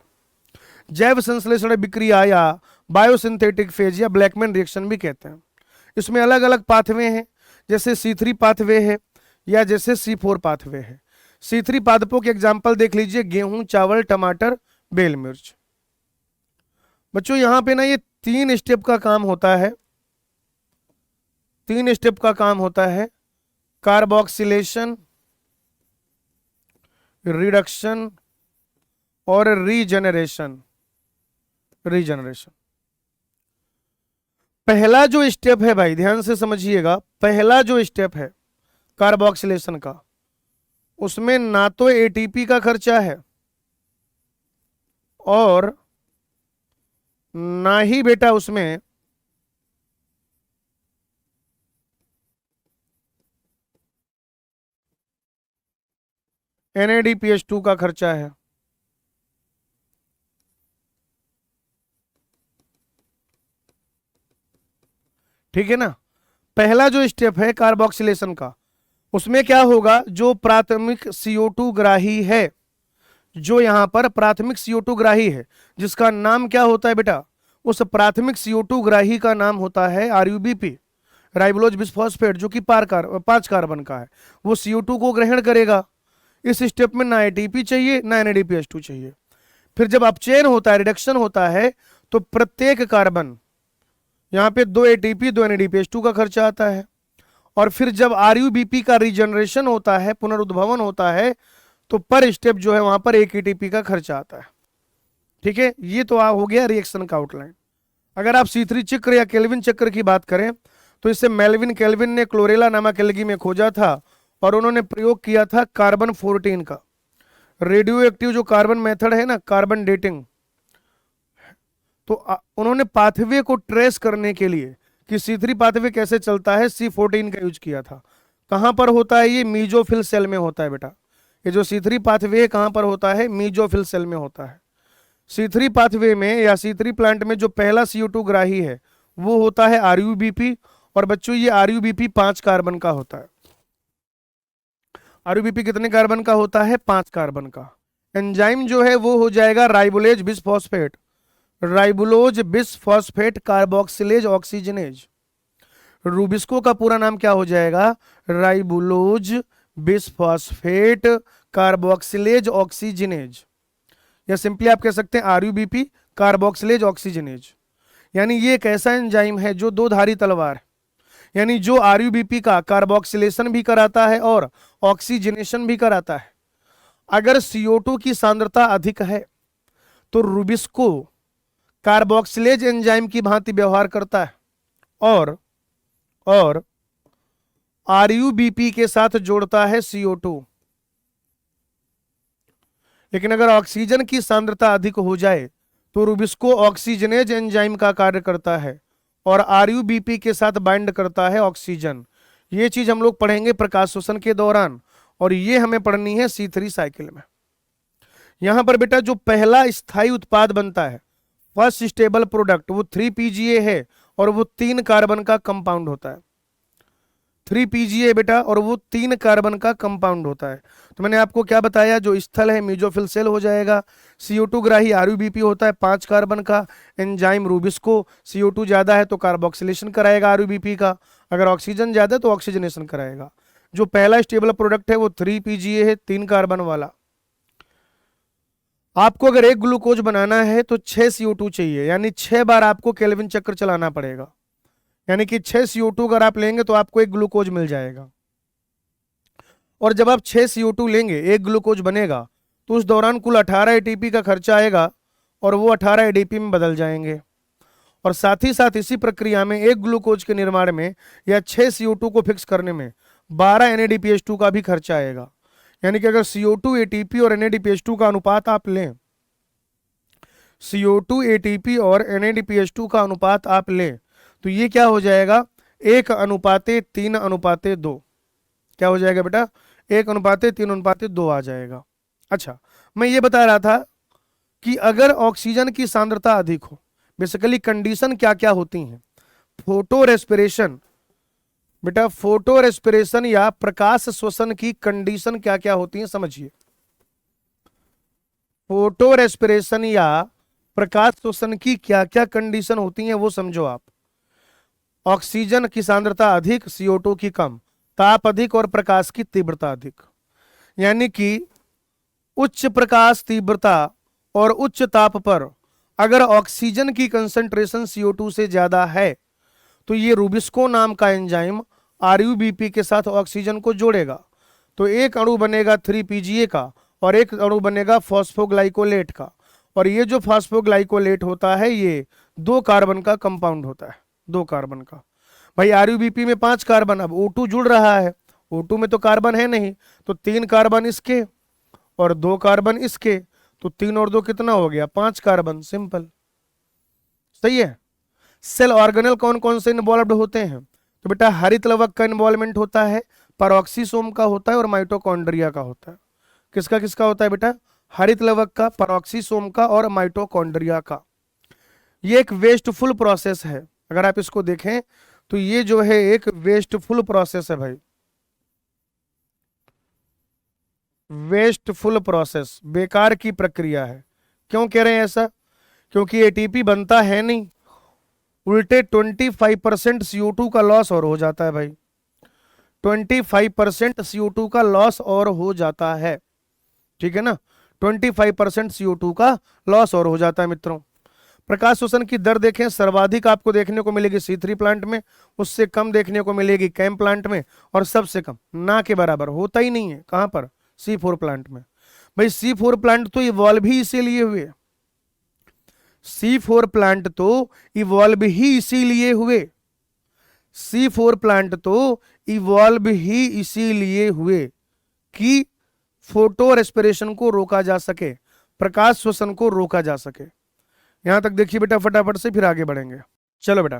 जैव संश्लेषण विक्रिया या बायोसिंथेटिक फेज या ब्लैकमैन रिएक्शन भी कहते हैं। इसमें अलग अलग पाथवे हैं, जैसे C3 पाथवे है या जैसे C4 पाथवे है। C3 पादपों के एग्जाम्पल देख लीजिए, गेहूं, चावल, टमाटर, बेल मिर्च। बच्चों यहां पे ना ये 3 स्टेप का काम होता है। 3 स्टेप का काम होता है, कार्बोक्सिलेशन, रिडक्शन और रीजनरेशन। पहला जो स्टेप है भाई ध्यान से समझिएगा, पहला जो स्टेप है कार्बोक्सिलेशन का, उसमें ना तो एटीपी का खर्चा है और ना ही बेटा उसमें NADPH2 का खर्चा है। ठीक है ना। पहला जो स्टेप है कार्बोक्सिलेशन का, उसमें क्या होगा, जो प्राथमिक CO2 ग्राही है, जो यहां पर प्राथमिक CO2 ग्राही है, जिसका नाम क्या होता है बेटा, उस प्राथमिक CO2 ग्राही का नाम होता है RUBP, राइबोलोज बिसफॉस्फेट, जो कि 5 कार्बन का है। वो CO2 को ग्रहण करेगा। इस स्टेप में ना एटीपी चाहिए ना NADPH2 चाहिए। फिर जब अपचयन होता है, रिडक्शन होता है, तो प्रत्येक कार्बन, यहां पे 2 एटीपी 2 NADPH2 का खर्चा आता है। और फिर जब RUBP का रीजनरेशन होता है, पुनरुद्भवन होता है, तो पर स्टेप जो है वहां पर 1 एटीपी का खर्चा आता है। ठीक है, ये तो हो गया रिएक्शन का आउटलाइन। अगर आप C3 चक्र या केल्विन चक्र की बात करें तो इसे मेल्विन केल्विन ने क्लोरेला नामक एल्गी में खोजा था और उन्होंने प्रयोग किया था कार्बन 14 का। रेडियो एक्टिव जो कार्बन मेथड है ना, कार्बन डेटिंग, तो उन्होंने पाथवे को ट्रेस करने के लिए कि C3 पाथवे कैसे चलता है, C14 का यूज किया था। कहां पर होता है ये, मीजोफिल सेल में होता है बेटा। ये जो C3 पाथवे कहां पर होता है, मीजोफिल सेल में होता है। C3 पाथवे में या C3 प्लांट में जो पहला CO2 ग्राही है वो होता है RUBP। और बच्चों ये RUBP 5 कार्बन का होता है। RUBP कितने कार्बन का होता है, 5 कार्बन का। एंजाइम जो है वो हो जाएगा ribulose bisphosphate, ribulose bisphosphate carboxylase oxygenase. Rubisco का पूरा नाम क्या हो जाएगा, राइबोलोज बिसफॉस्फेट कार्बोक्सिलेज ऑक्सीजनेज, या सिंपली आप कह सकते हैं RUBP कार्बोक्सिलेज ऑक्सीजनेज। यानी ये एक ऐसा एंजाइम है जो 2 धारी तलवार है, यानी जो RUBP का कार्बोक्सिलेशन भी कराता है और ऑक्सीजनेशन भी कराता है। अगर CO2 की सांद्रता अधिक है तो रूबिस्को कार्बोक्सिलेज एंजाइम की भांति व्यवहार करता है और RUBP के साथ जोड़ता है CO2। लेकिन अगर ऑक्सीजन की सांद्रता अधिक हो जाए तो रूबिस्को ऑक्सीजनेज एंजाइम का कार्य करता है और RUBP के साथ बाइंड करता है ऑक्सीजन। ये चीज हम लोग पढ़ेंगे प्रकाश शोषण के दौरान और ये हमें पढ़नी है C3 साइकिल में। यहां पर बेटा जो पहला स्थायी उत्पाद बनता है, फर्स्ट स्टेबल प्रोडक्ट, वो 3PGA है और वो 3 कार्बन का कंपाउंड होता है। 3PGA बेटा, और वो 3 कार्बन का कंपाउंड होता है। तो मैंने आपको क्या बताया, जो स्थल है मीजोफिल सेल हो जाएगा। CO2 ग्राही RUBP होता है 5 कार्बन का। एंजाइम रूबिस्को, CO2 ज्यादा है तो कार्बोक्सिलेशन कराएगा RUBP का, अगर ऑक्सीजन ज्यादा है तो ऑक्सीजनेशन कराएगा। जो पहला स्टेबल प्रोडक्ट है वो 3PGA है, 3 कार्बन वाला। आपको अगर एक ग्लूकोज बनाना है तो 6 CO2 चाहिए, यानी 6 बार आपको केल्विन चक्र चलाना पड़ेगा। यानी कि 6 CO2 अगर आप लेंगे तो आपको एक ग्लूकोज मिल जाएगा। और जब आप 6 CO2 लेंगे, एक ग्लूकोज बनेगा, तो उस दौरान कुल 18 ATP का खर्चा आएगा और वो 18 ADP में बदल जाएंगे। और साथ ही साथ इसी प्रक्रिया में एक ग्लूकोज के निर्माण में या 6 CO2 को फिक्स करने में 12 NADPH2 का भी खर्चा आएगा। यानी कि अगर CO2 ATP और NADPH2 का अनुपात आप लें CO2 ATP और NADPH2 का अनुपात आप लें तो ये क्या हो जाएगा, 1:3:2। क्या हो जाएगा बेटा, 1:3:2 आ जाएगा। अच्छा, मैं ये बता रहा था कि अगर ऑक्सीजन की सांद्रता अधिक हो, बेसिकली कंडीशन क्या क्या होती हैं, फोटो रेस्पिरेशन, बेटा फोटो रेस्पिरेशन या प्रकाश श्वसन की कंडीशन क्या क्या होती हैं समझिए। फोटो रेस्पिरेशन या प्रकाश श्वसन की क्या क्या कंडीशन होती हैं वो समझो आप। ऑक्सीजन की सांद्रता अधिक, CO2 की कम, ताप अधिक और प्रकाश की तीव्रता अधिक। यानी कि उच्च प्रकाश तीव्रता और उच्च ताप पर अगर ऑक्सीजन की कंसंट्रेशन CO2 से ज्यादा है तो ये रूबिस्को नाम का एंजाइम RUBP के साथ ऑक्सीजन को जोड़ेगा, तो एक अणु बनेगा 3PGA का और एक अणु बनेगा फॉस्फोग्लाइकोलेट का। और ये जो फॉस्फोग्लाइकोलेट होता है ये 2 कार्बन का कंपाउंड होता है, 2 कार्बन का। भाई RUBP में 5 कार्बन, अब O2 जुड़ रहा है, O2 में तो कार्बन है नहीं, तो 3 कार्बन इसके और 2 कार्बन इसके, तो 3 और 2 कितना हो गया, 5 कार्बन, सिंपल, सही है। सेल ऑर्गेनल कौन कौन से इन्वॉल्व होते हैं, तो बेटा हरित लवक का इन्वॉल्वमेंट होता है, पेरोक्सीसोम का होता है और माइटोकॉन्ड्रिया का होता है। किसका किसका होता है बेटा, हरित लवक का, पेरोक्सीसोम का और माइटोकॉन्ड्रिया का। ये एक वेस्टफुल प्रोसेस है, अगर आप इसको देखें तो ये जो है एक वेस्टफुल प्रोसेस है भाई, वेस्टफुल प्रोसेस, बेकार की प्रक्रिया है। क्यों कह रहे हैं ऐसा, क्योंकि ATP बनता है नहीं, उल्टे 25% CO2 का लॉस और हो जाता है भाई, 25% CO2 का लॉस और हो जाता है, ठीक है ना, 25% CO2 का लॉस और हो जाता है मित्रों। प्रकाश शोषण की दर देखें, सर्वाधिक आपको देखने को मिलेगी C3 प्लांट में, उससे कम देखने को मिलेगी कैम प्लांट में, और सबसे कम ना के बराबर होता ही नहीं है, कहां पर, C4 प्लांट में। भाई C4 प्लांट तो इवॉल्व ही इसीलिए हुए, C4 प्लांट तो इवॉल्व ही इसीलिए हुए, C4 प्लांट तो इवॉल्व ही इसीलिए हुए कि फोटो रेस्पिरेशन को रोका जा सके, प्रकाश श्वसन को रोका जा सके। यहां तक देखिए बेटा फटाफट से, फिर आगे बढ़ेंगे। चलो बेटा,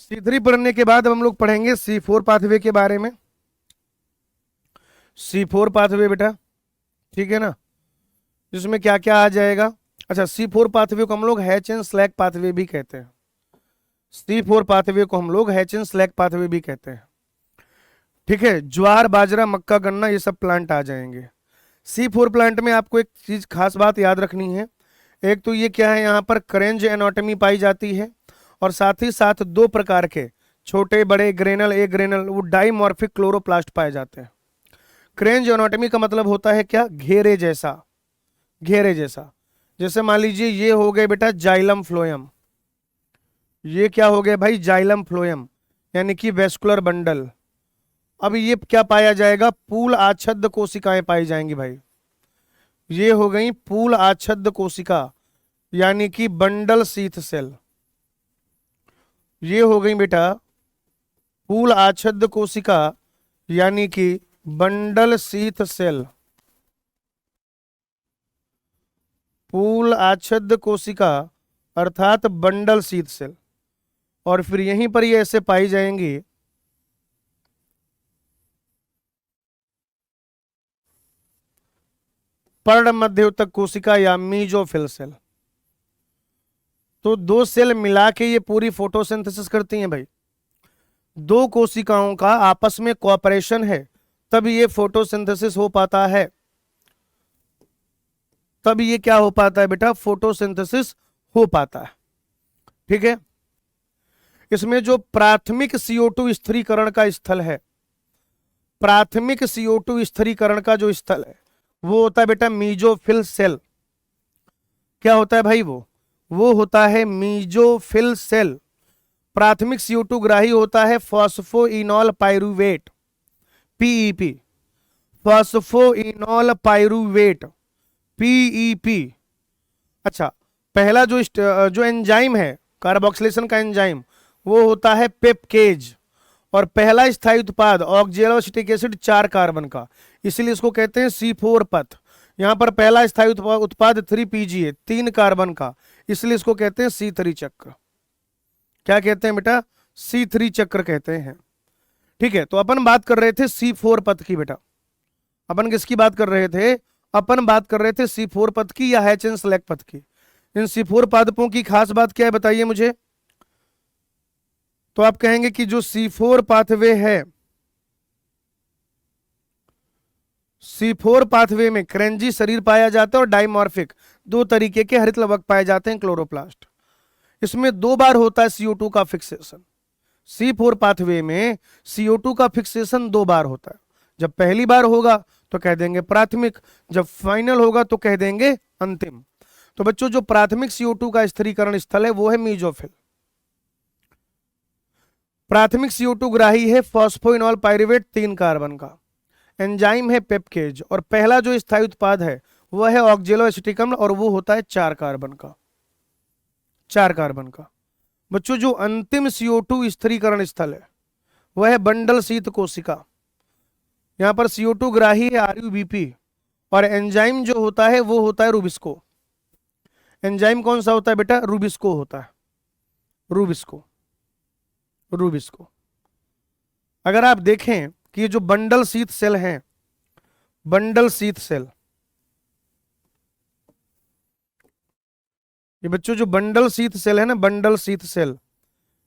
C3 पढ़ने के बाद हम लोग पढ़ेंगे C4 पाथवे के बारे में। C4 पाथवे बेटा, ठीक है ना, जिसमें क्या क्या आ जाएगा। अच्छा, C4 पाथवे को हम लोग हैच एंड स्लैग पाथवे भी कहते हैं, C4 पाथवे को हम लोग हैच एंड स्लैग पाथवे भी कहते हैं, ठीक है। ज्वार, बाजरा, मक्का, गन्ना, ये सब प्लांट आ जाएंगे। C4 प्लांट में आपको एक चीज खास बात याद रखनी है, एक तो ये क्या है, यहाँ पर करेंज एनाटॉमी पाई जाती है, और साथ ही साथ 2 प्रकार के छोटे बड़े ग्रेनल, एक ग्रेनल, वो डाइमॉर्फिक क्लोरोप्लास्ट पाए जाते हैं। करेंज एनाटॉमी का मतलब होता है क्या, घेरे जैसा, घेरे जैसा। जैसे मान लीजिए ये हो गए बेटा जाइलम फ्लोएम, ये क्या हो गया भाई, जाइलम फ्लोएम, यानी कि वेस्कुलर बंडल। अब ये क्या पाया जाएगा, पूल आच्छादित कोशिकाएं पाई जाएंगी भाई, ये हो गई पूल आच्छादित कोशिका, यानी कि बंडल शीथ सेल। ये हो गई बेटा पूल आच्छादित कोशिका, यानी कि बंडल शीथ सेल, पूल आच्छादित कोशिका अर्थात बंडल शीथ सेल। और फिर यहीं पर ये ऐसे पाई जाएंगी पर्ण मध्ययुतक कोशिका या मीजोफिल सेल। तो 2 सेल मिला के ये पूरी फोटोसिंथेसिस करती हैं भाई, 2 कोशिकाओं का आपस में कोऑपरेशन है तब ये फोटोसिंथेसिस हो पाता है, तब ये क्या हो पाता है बेटा, फोटोसिंथेसिस हो पाता है, ठीक है। इसमें जो प्राथमिक CO2 स्थिरीकरण का स्थल है, प्राथमिक CO2 स्थिरीकरण का जो स्थल है वो होता है बेटा मीजोफिल सेल। क्या होता है भाई, वो होता है मीजोफिल सेल। प्राथमिक CO2 ग्राही होता है phosphoenol pyruvate, PEP, phosphoenol pyruvate, PEP। अच्छा, पहला जो एंजाइम है कार्बोक्सिलेशन का एंजाइम वो होता है पेपकेज, और पहला स्थायी उत्पाद ऑक्जेलोसिटिक एसिड 4 कार्बन का, इसलिए इसको कहते हैं C4 पथ। यहां पर पहला स्थायी उत्पाद 3Pg है, 3 कार्बन का, इसलिए इसको कहते हैं C3 चक्र। क्या कहते हैं बेटा? C3 चक्र कहते हैं। ठीक है, तो अपन बात कर रहे थे C4 पद की बेटा। अपन किसकी बात कर रहे थे? अपन बात कर रहे थे C4 पद की या हैच एंड सेलेक्ट पद की। इन C4 पादपों की खास बात क्या है बताइए मुझे। तो आप कहेंगे कि जो C4 पाथवे है, C4 पाथवे में क्रेंजी शरीर पाया जाता है और डाइमॉर्फिक, दो तरीके के हरित लवक पाए जाते हैं क्लोरोप्लास्ट। इसमें 2 बार होता है CO2 का फिक्सेशन। C4 पाथवे में CO2 का फिक्सेशन 2 बार होता है। जब पहली बार होगा तो कह देंगे प्राथमिक, जब फाइनल होगा तो कह देंगे अंतिम। तो बच्चों जो प्राथमिक CO2 का स्थिरीकरण स्थल है वो है मीजोफिल। प्राथमिक CO2 ग्राही है फॉस्फोइनॉल पाइरुवेट 3 कार्बन का, एंजाइम है पेप्केज, और पहला जो स्थायी उत्पाद है वह है ऑक्जेलो एसिटिक अम्ल और वो होता है 4 कार्बन का, 4 कार्बन का। बच्चों जो अंतिम CO2 स्थिरीकरण स्थल है वह है बंडल शीत कोशिका। यहां पर CO2 ग्राही है RUBP और एंजाइम जो होता है वो होता है रूबिस्को। एंजाइम कौन सा होता है बेटा? रूबिस्को होता है, रूबिस्को, रूबिस्को। अगर आप देखें कि ये जो बंडल शीत सेल हैं, बंडल शीत सेल, ये बच्चों जो बंडल शीत सेल है ना, बंडल शीत सेल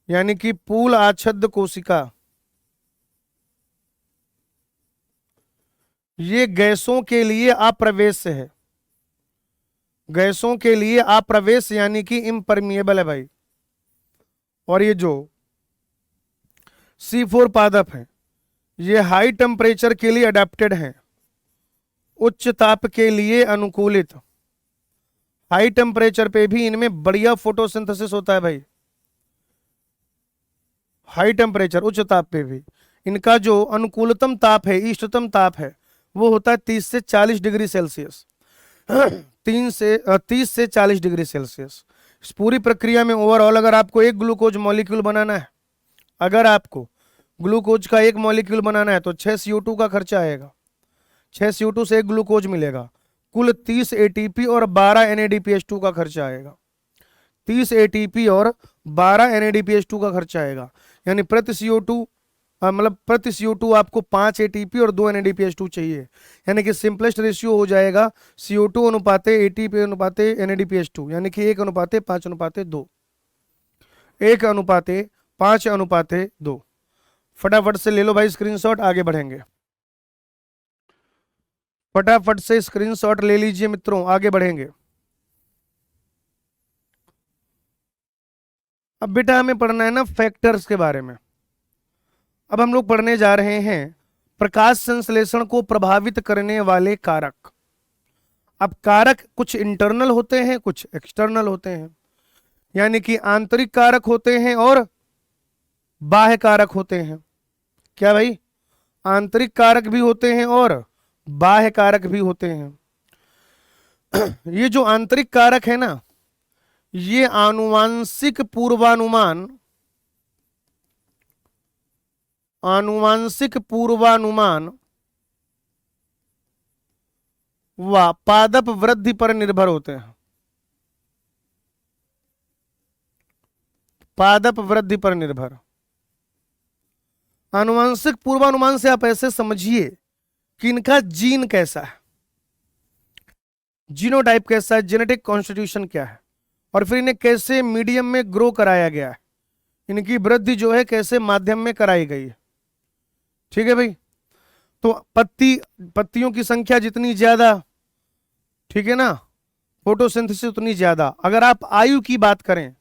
यानी कि पूल आच्छादित कोशिका, ये गैसों के लिए अप्रवेश है, गैसों के लिए अप्रवेश यानी कि इम्परमिएबल है भाई। और ये जो C4 पादप है ये हाई टेम्परेचर के लिए अडेप्टेड हैं, उच्च ताप के लिए अनुकूलित। हाई टेम्परेचर पे भी इनमें बढ़िया फोटोसिंथेसिस होता है भाई। हाई टेम्परेचर, उच्च ताप पे भी इनका जो अनुकूलतम ताप है, इष्टतम ताप है, वो होता है 30 से 40 डिग्री सेल्सियस। 30 से 40 डिग्री सेल्सियस। इस पूरी प्रक्रिया में ओवरऑल अगर आपको एक ग्लूकोज मॉलिक्यूल बनाना है, अगर आपको ग्लूकोज का एक मॉलिक्यूल बनाना है तो 6 CO2 का खर्चा आएगा। 6 CO2 से एक ग्लूकोज मिलेगा। कुल 30 ATP और 12 NADPH2 का खर्चा आएगा। 30 ATP और 12 NADPH2 का खर्चा आएगा। यानी प्रति CO2 मतलब प्रति CO2 आपको 5 ATP और 2 NADPH2 चाहिए। यानी कि सिंपलेस्ट रेशियो हो जाएगा CO2 अनुपाते ATP अनुपाते NADPH2, यानी कि 1 अनुपाते 5 अनुपाते 2, 1 अनुपाते 5 अनुपाते 2। फटाफट से ले लो भाई स्क्रीनशॉट, आगे बढ़ेंगे। फटाफट से स्क्रीनशॉट ले लीजिए मित्रों, आगे बढ़ेंगे। अब बेटा हमें पढ़ना है ना फैक्टर्स के बारे में। अब हम लोग पढ़ने जा रहे हैं प्रकाश संश्लेषण को प्रभावित करने वाले कारक। अब कारक कुछ इंटरनल होते हैं, कुछ एक्सटर्नल होते हैं, यानी कि आंतरिक कारक होते हैं और बाह्य कारक होते हैं। क्या भाई? आंतरिक कारक भी होते हैं और बाह्य कारक भी होते हैं। ये जो आंतरिक कारक है ना, ये आनुवांशिक पूर्वानुमान, आनुवांशिक पूर्वानुमान व पादप वृद्धि पर निर्भर होते हैं। पादप वृद्धि पर निर्भर। आनुवांशिक पूर्वानुमान से आप ऐसे समझिए कि इनका जीन कैसा है, जीनोटाइप कैसा है, जेनेटिक कॉन्स्टिट्यूशन क्या है, और फिर इन्हें कैसे मीडियम में ग्रो कराया गया है, इनकी वृद्धि जो है कैसे माध्यम में कराई गई है। ठीक है भाई? तो पत्तियों की संख्या जितनी ज्यादा, ठीक है ना, फोटोसिंथेसिस उतनी ज्यादा। अगर आप आयु की बात करें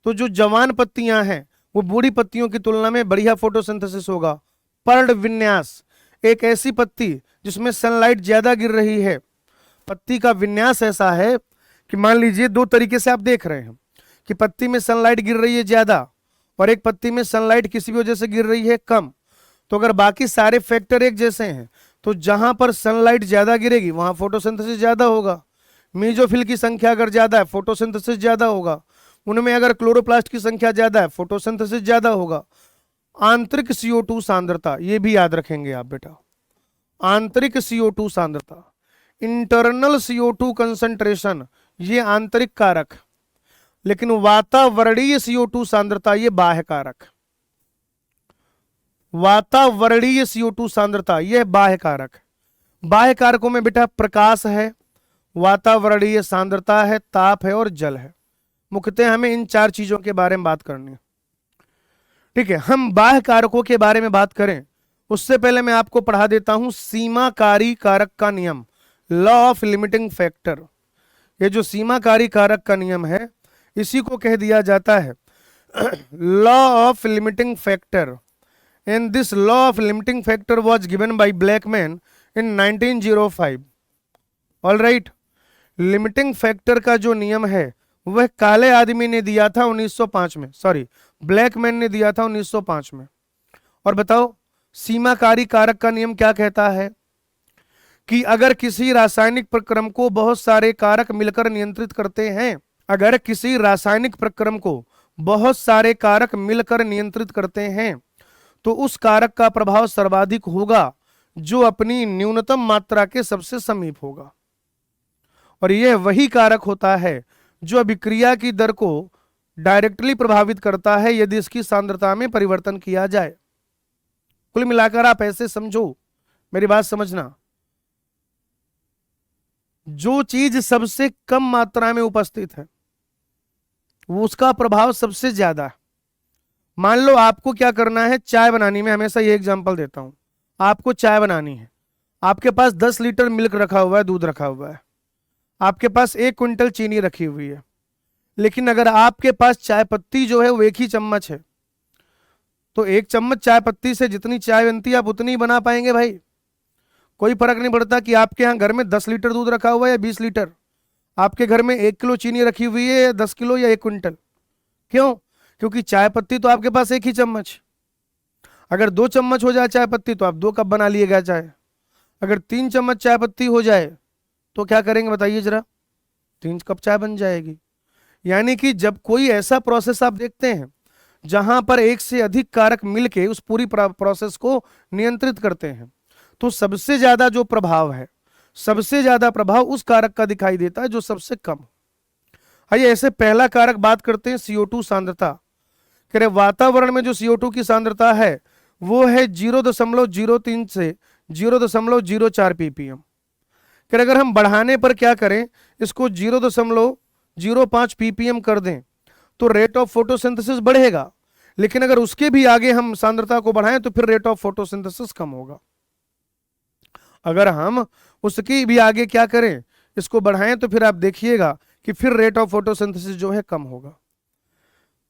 तो जो जवान पत्तियां हैं वो बूढ़ी पत्तियों की तुलना में बढ़िया फोटोसिंथेसिस होगा। पर्ड विन्यास, एक ऐसी पत्ती जिसमें सनलाइट ज्यादा गिर रही है, पत्ती का विन्यास ऐसा है कि मान लीजिए 2 तरीके से आप देख रहे हैं कि पत्ती में सनलाइट गिर रही है ज्यादा और एक पत्ती में सनलाइट किसी भी वजह से गिर रही है कम। तो अगर बाकी सारे फैक्टर एक जैसे हैं तो जहां पर सनलाइट ज्यादा गिरेगी वहां फोटोसिंथेसिस ज्यादा होगा। मीजोफिल की संख्या अगर ज्यादा है फोटोसिंथेसिस ज्यादा होगा। उनमें अगर क्लोरोप्लास्ट की संख्या ज्यादा है फोटोसिंथेसिस ज्यादा होगा। आंतरिक CO2 सांद्रता, ये भी याद रखेंगे आप बेटा, आंतरिक CO2 सांद्रता, इंटरनल CO2 कंसंट्रेशन ये आंतरिक कारक, लेकिन वातावरणीय CO2 सांद्रता ये बाह्य कारक। वातावरणीय CO2 सांद्रता यह बाह्य कारक। बाह्य कारकों में बेटा प्रकाश है, वातावरणीय सांद्रता है, ताप है और जल है। मुख्यतः हमें इन 4 चीजों के बारे में बात करनी है। ठीक है, हम बाह्य कारकों के बारे में बात करें उससे पहले मैं आपको पढ़ा देता हूं सीमाकारी कारक का नियम, लॉ ऑफ लिमिटिंग फैक्टर। ये जो सीमाकारी कारक का नियम है इसी को कह दिया जाता है law of limiting factor. And this law of limiting factor was given by Blackman in 1905। All right, limiting factor का जो नियम है वह काले आदमी ने दिया था 1905 में, सॉरी ब्लैकमैन ने दिया था 1905 में। और बताओ सीमाकारी कारक का नियम क्या कहता है कि अगर किसी रासायनिक प्रक्रम को बहुत सारे कारक मिलकर नियंत्रित करते हैं, अगर किसी रासायनिक प्रक्रम को बहुत सारे कारक मिलकर नियंत्रित करते हैं तो उस कारक का प्रभाव सर्वाधिक होगा जो अपनी न्यूनतम मात्रा के सबसे समीप होगा। और यह वही कारक होता है जो अभिक्रिया की दर को डायरेक्टली प्रभावित करता है यदि इसकी सांद्रता में परिवर्तन किया जाए। कुल मिलाकर आप ऐसे समझो, मेरी बात समझना, जो चीज सबसे कम मात्रा में उपस्थित है वो उसका प्रभाव सबसे ज्यादा है। मान लो आपको क्या करना है, चाय बनानी, में हमेशा ये एग्जांपल देता हूं, आपको चाय बनानी है, आपके पास 10 लीटर मिल्क रखा हुआ है, दूध रखा हुआ है, आपके पास 1 क्विंटल चीनी रखी हुई है, लेकिन अगर आपके पास चाय पत्ती जो है वो 1 ही चम्मच है तो 1 चम्मच चाय पत्ती से जितनी चाय बनती है आप उतनी ही बना पाएंगे भाई। कोई फर्क नहीं पड़ता कि आपके यहाँ घर में 10 लीटर दूध रखा हुआ है या 20 लीटर, आपके घर में 1 किलो चीनी रखी हुई है या 10 किलो या 1 क्विंटल। क्यों? क्योंकि चाय पत्ती तो आपके पास 1 ही चम्मच। अगर 2 चम्मच हो जाए चाय पत्ती तो आप 2 कप बना लिएगा चाय। अगर 3 चम्मच चाय पत्ती हो जाए तो क्या करेंगे बताइए जरा, 3 कप चाय बन जाएगी। यानी कि जब कोई ऐसा प्रोसेस आप देखते हैं जहां पर एक से अधिक कारक मिलके उस पूरी प्रोसेस को नियंत्रित करते हैं तो सबसे ज्यादा जो प्रभाव है, सबसे ज्यादा प्रभाव उस कारक का दिखाई देता है जो सबसे कम। आइए ऐसे पहला कारक बात करते हैं CO2 सांद्रता। कह रहे वातावरण में जो CO2 की सांद्रता है वो है 0.03 से 0.04 ppm। कह रहे अगर हम बढ़ाने पर क्या करें, इसको 0.05 ppm कर दें तो रेट ऑफ फोटोसिंथेसिस बढ़ेगा, लेकिन अगर उसके भी आगे हम सांद्रता को बढ़ाएं तो फिर रेट ऑफ फोटोसिंथेसिस कम होगा। अगर हम उसकी भी आगे क्या करें, इसको बढ़ाएं तो फिर आप देखिएगा कि फिर रेट ऑफ फोटोसिंथेसिस जो है कम होगा।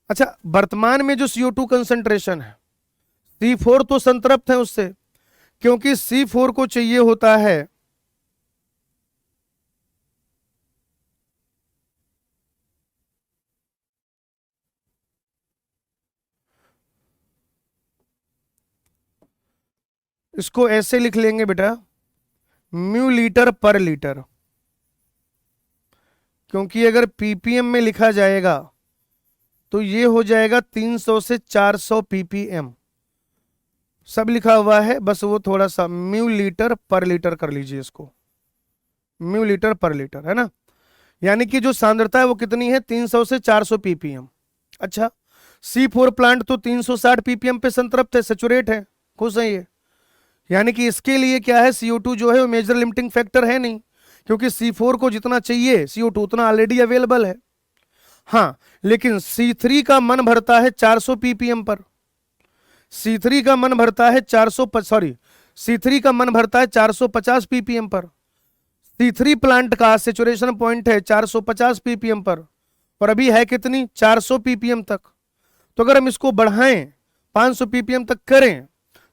अच्छा, वर्तमान में जो CO2 कंसंट्रेशन है C4 तो संतृप्त है उससे, क्योंकि C4 को चाहिए होता है इसको ऐसे लिख लेंगे बेटा म्यू लीटर पर लीटर, क्योंकि अगर ppm में लिखा जाएगा तो ये हो जाएगा 300 से 400 ppm। सब लिखा हुआ है, बस वो थोड़ा सा म्यू लीटर पर लीटर कर लीजिए, इसको म्यू लीटर पर लीटर है ना। यानी कि जो सांद्रता है वो कितनी है, 300 से 400 ppm। अच्छा, C4 प्लांट तो 360 ppm पे संतृप्त है, सेचुरेट है, खुश है ये। यानी कि इसके लिए क्या है, CO2 जो है वो मेजर लिमिटिंग फैक्टर है नहीं, क्योंकि C4 को जितना चाहिए CO2 उतना ऑलरेडी अवेलेबल है। हाँ, लेकिन C3 का मन भरता है 400 ppm पर, C3 का मन भरता है 450 ppm पर। C3 प्लांट का सेचुरेशन पॉइंट है 450 ppm पर, और अभी है कितनी, 400 ppm तक। तो अगर हम इसको बढ़ाएं 500 ppm तक करें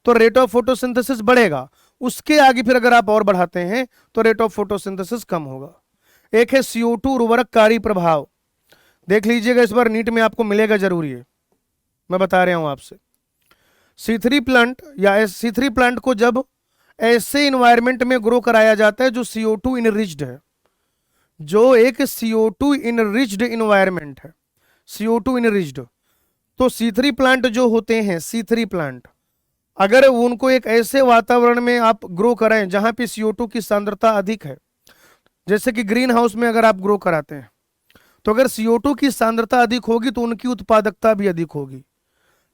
तो रेट ऑफ फोटोसिंथेसिस बढ़ेगा, उसके आगे फिर अगर आप और बढ़ाते हैं तो रेट ऑफ फोटोसिंथेसिस कम होगा। एक है CO2 उर्वरककारी प्रभाव, देख लीजिएगा, इस बार नीट में आपको मिलेगा जरूरी है, मैं बता रहा हूं आपसे। C3 प्लांट या C3 प्लांट को जब ऐसे इन्वायरमेंट में ग्रो कराया जाता है जो CO2 इनरिच्ड है, जो एक CO2 इनरिच्ड इन्वायरमेंट है, CO2 इनरिच्ड, तो C3 प्लांट जो होते हैं, C3 प्लांट अगर उनको एक ऐसे वातावरण में आप ग्रो कराएं जहां पे CO2 की सांद्रता अधिक है, जैसे कि ग्रीन हाउस में अगर आप ग्रो कराते हैं तो अगर CO2 की सांद्रता अधिक होगी तो उनकी उत्पादकता भी अधिक होगी।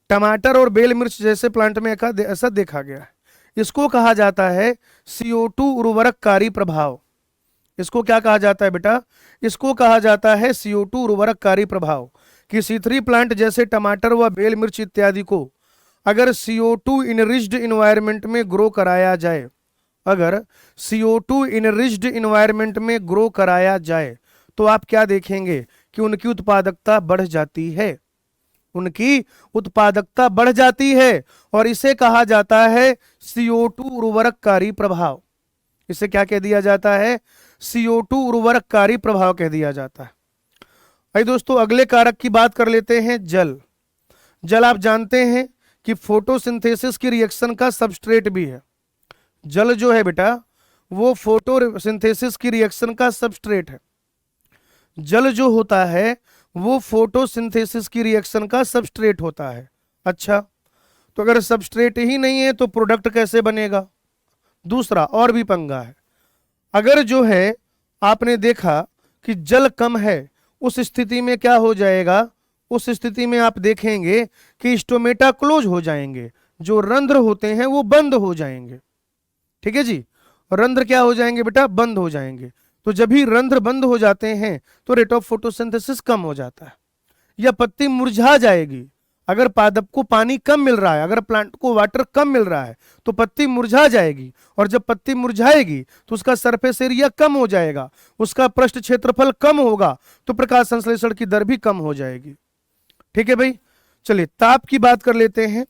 टमाटर और बेल मिर्च जैसे प्लांट में ऐसा देखा गया है। इसको कहा जाता है CO2 उर्वरककारी प्रभाव। इसको क्या कहा जाता है बेटा? इसको कहा जाता है CO2 उर्वरककारी प्रभाव। कि C3 प्लांट जैसे टमाटर व बेल मिर्च इत्यादि को अगर CO2 इनरिच्ड इन्वायरमेंट में ग्रो कराया जाए, अगर CO2 इनरिच्ड इन्वायरमेंट में ग्रो कराया जाए तो आप क्या देखेंगे कि उनकी उत्पादकता बढ़ जाती है, उनकी उत्पादकता बढ़ जाती है। और इसे कहा जाता है CO2 उर्वरककारी प्रभाव। इसे क्या कह दिया जाता है? CO2 उर्वरककारी प्रभाव कह दिया जाता है। भाई दोस्तों, अगले कारक की बात कर लेते हैं, जल। जल आप जानते हैं कि फोटोसिंथेसिस की रिएक्शन का सबस्ट्रेट भी है। जल जो है बेटा वो फोटोसिंथेसिस की रिएक्शन का सबस्ट्रेट है। जल जो होता है वो फोटोसिंथेसिस की रिएक्शन का सबस्ट्रेट होता है। अच्छा, तो अगर सबस्ट्रेट ही नहीं है तो प्रोडक्ट कैसे बनेगा? दूसरा और भी पंगा है। अगर जो है आपने देखा कि जल कम है, उस स्थिति में क्या हो जाएगा? उस स्थिति में आप देखेंगे कि स्टोमेटा क्लोज हो जाएंगे, जो रंध्र होते हैं वो बंद हो जाएंगे। ठीक है जी, रंध्र क्या हो जाएंगे बेटा? बंद हो जाएंगे। तो जब भी रंध्र बंद हो जाते हैं तो रेट ऑफ फोटोसिंथेसिस कम हो जाता है, या पत्ती मुरझा जाएगी। अगर पादप को पानी कम मिल रहा है, अगर प्लांट को वाटर कम मिल रहा है तो पत्ती मुरझा जाएगी, और जब पत्ती मुरझाएगी तो उसका सरफेस एरिया कम हो जाएगा, उसका पृष्ठ क्षेत्रफल कम होगा, तो प्रकाश संश्लेषण की दर भी कम हो जाएगी। ठीक है भाई, चलिए ताप की बात कर लेते हैं।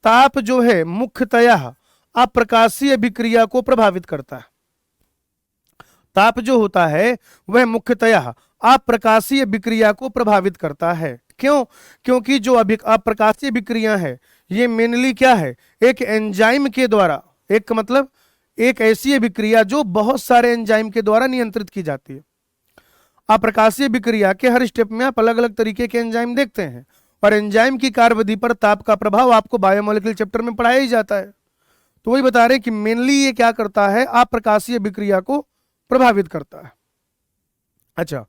ताप जो है मुख्यतया अप्रकाशीय अभिक्रिया को प्रभावित करता है। ताप जो होता है वह मुख्यतया अप्रकाशीय अभिक्रिया को प्रभावित करता है। क्यों? क्योंकि जो अप्रकाशीय अभिक्रिया है ये मेनली क्या है? एक एंजाइम के द्वारा, एक मतलब एक ऐसी अभिक्रिया जो बहुत सारे एंजाइम के द्वारा नियंत्रित की जाती है। अप्रकाशीय अभिक्रिया के हर स्टेप में आप अलग अलग तरीके के एंजाइम देखते हैं, और एंजाइम की कार्यविधि पर ताप का प्रभाव आपको बायोमोलिकुलर चैप्टर में पढ़ाया ही जाता है। तो वही बता रहे हैं कि मेनली ये क्या करता है? अप्रकाशीय अभिक्रिया को प्रभावित करता है। अच्छा,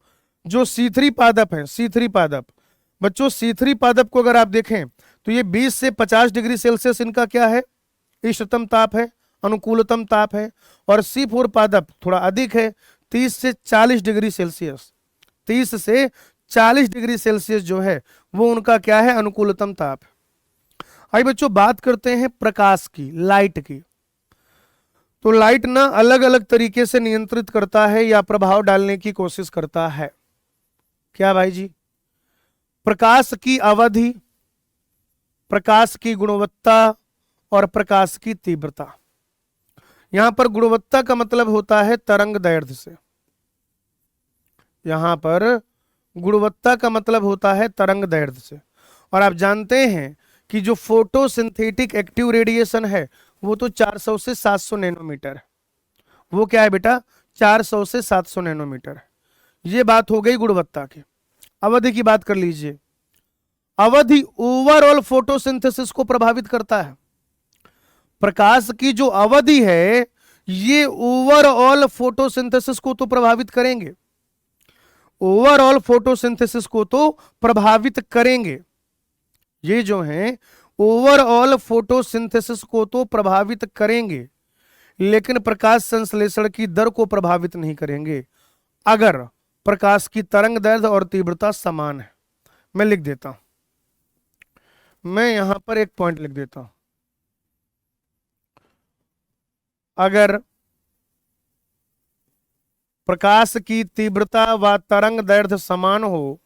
जो C3 पादप है, C3 पादप बच्चों, C3 पादप को अगर आप देखें तो ये 20 से 50 डिग्री सेल्सियस इनका क्या है? इष्टतम ताप है, अनुकूलतम ताप है। और C4 पादप थोड़ा अधिक है, 30 से 40 डिग्री सेल्सियस। 30 से 40 डिग्री सेल्सियस जो है वो उनका क्या है? अनुकूलतम ताप। आइए बच्चों बात करते हैं प्रकाश की, लाइट की। तो लाइट ना अलग अलग तरीके से नियंत्रित करता है या प्रभाव डालने की कोशिश करता है। क्या भाई जी? प्रकाश की अवधि, प्रकाश की गुणवत्ता और प्रकाश की तीव्रता। यहां पर गुणवत्ता का मतलब होता है तरंग दैर्ध्य से। यहां पर गुणवत्ता का मतलब होता है तरंग दैर्ध्य से। और आप जानते हैं कि जो फोटोसिंथेटिक एक्टिव रेडिएशन है वो तो 400 से 700 नैनोमीटर है। वो क्या है बेटा? 400 से 700 नैनोमीटर। ये बात हो गई गुणवत्ता की। अवधि की बात कर लीजिए। अवधि ओवरऑल फोटोसिंथेसिस को प्रभावित करता है। प्रकाश की जो अवधि है ये ओवरऑल फोटोसिंथेसिस को तो प्रभावित करेंगे, ओवरऑल फोटोसिंथेसिस को तो प्रभावित करेंगे। ये जो हैं ओवरऑल फोटोसिंथेसिस को तो प्रभावित करेंगे, लेकिन प्रकाश संश्लेषण की दर को प्रभावित नहीं करेंगे अगर प्रकाश की तरंग दैर्ध्य और तीव्रता समान है। मैं लिख देता हूं, मैं यहां पर एक पॉइंट लिख देता हूं। अगर प्रकाश की तीव्रता व तरंग दैर्ध्य समान हो,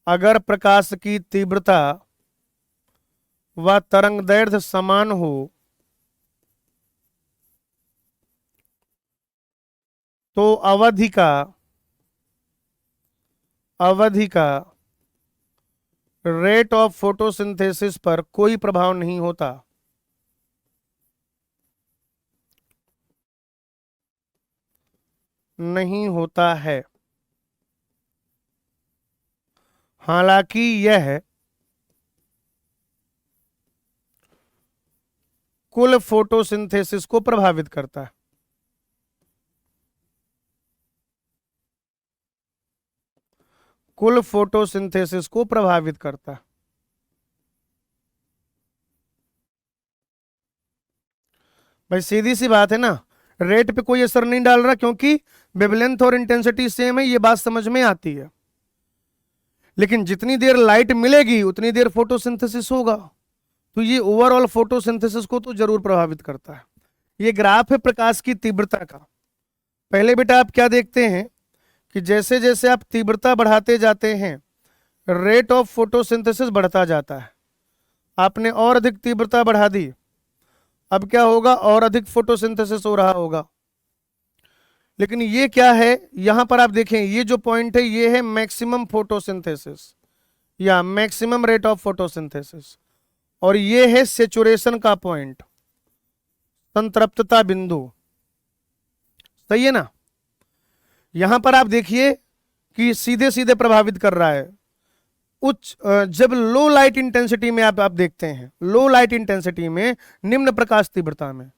अगर प्रकाश की तीव्रता व तरंग दैर्ध्य समान हो तो अवधि का रेट ऑफ फोटोसिंथेसिस पर कोई प्रभाव नहीं होता। नहीं होता है। हालांकि यह कुल फोटोसिंथेसिस को प्रभावित करता है। कुल फोटोसिंथेसिस को प्रभावित करता है। भाई सीधी सी बात है ना, रेट पे कोई असर नहीं डाल रहा क्योंकि वेवलेंथ और इंटेंसिटी सेम है, ये बात समझ में आती है। लेकिन जितनी देर लाइट मिलेगी उतनी देर फोटोसिंथेसिस होगा, तो ये ओवरऑल फोटोसिंथेसिस को तो जरूर प्रभावित करता है। ये ग्राफ है प्रकाश की तीव्रता का। पहले बेटा आप क्या देखते हैं कि जैसे जैसे आप तीव्रता बढ़ाते जाते हैं रेट ऑफ फोटोसिंथेसिस बढ़ता जाता है। आपने और अधिक तीव्रता बढ़ा दी, अब क्या होगा, और अधिक फोटोसिंथेसिस हो रहा होगा। लेकिन ये क्या है, यहां पर आप देखें ये जो पॉइंट है ये है मैक्सिमम फोटोसिंथेसिस या मैक्सिमम रेट ऑफ फोटोसिंथेसिस, और ये है सेचुरेशन का पॉइंट, संतृप्तता बिंदु। सही है ना। यहां पर आप देखिए कि सीधे सीधे प्रभावित कर रहा है। जब लो लाइट इंटेंसिटी में आप देखते हैं, लो लाइट इंटेंसिटी में, निम्न प्रकाश तीव्रता में,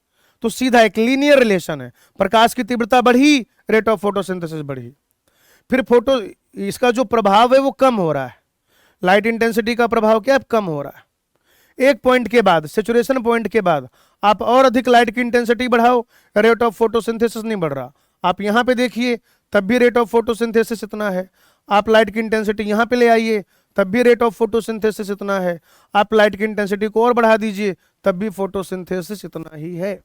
तो सीधा एक लीनियर रिलेशन है, प्रकाश की तीव्रता बढ़ी रेट ऑफ फोटोसिंथेसिस बढ़ी। फिर फोटो इसका जो प्रभाव है वो कम हो रहा है, लाइट इंटेंसिटी का प्रभाव क्या है, कम हो रहा है। एक पॉइंट के बाद, सेचुरेशन पॉइंट के बाद आप और अधिक लाइट की इंटेंसिटी बढ़ाओ, रेट ऑफ फोटोसिंथेसिस नहीं बढ़ रहा। आप यहां पे देखिए तब भी रेट ऑफ फोटोसिंथेसिस इतना है। आप लाइट की इंटेंसिटी यहां पे ले आइए तब भी रेट ऑफ फोटोसिंथेसिस इतना है। आप लाइट की इंटेंसिटी को और बढ़ा दीजिए तब भी फोटोसिंथेसिस इतना ही है।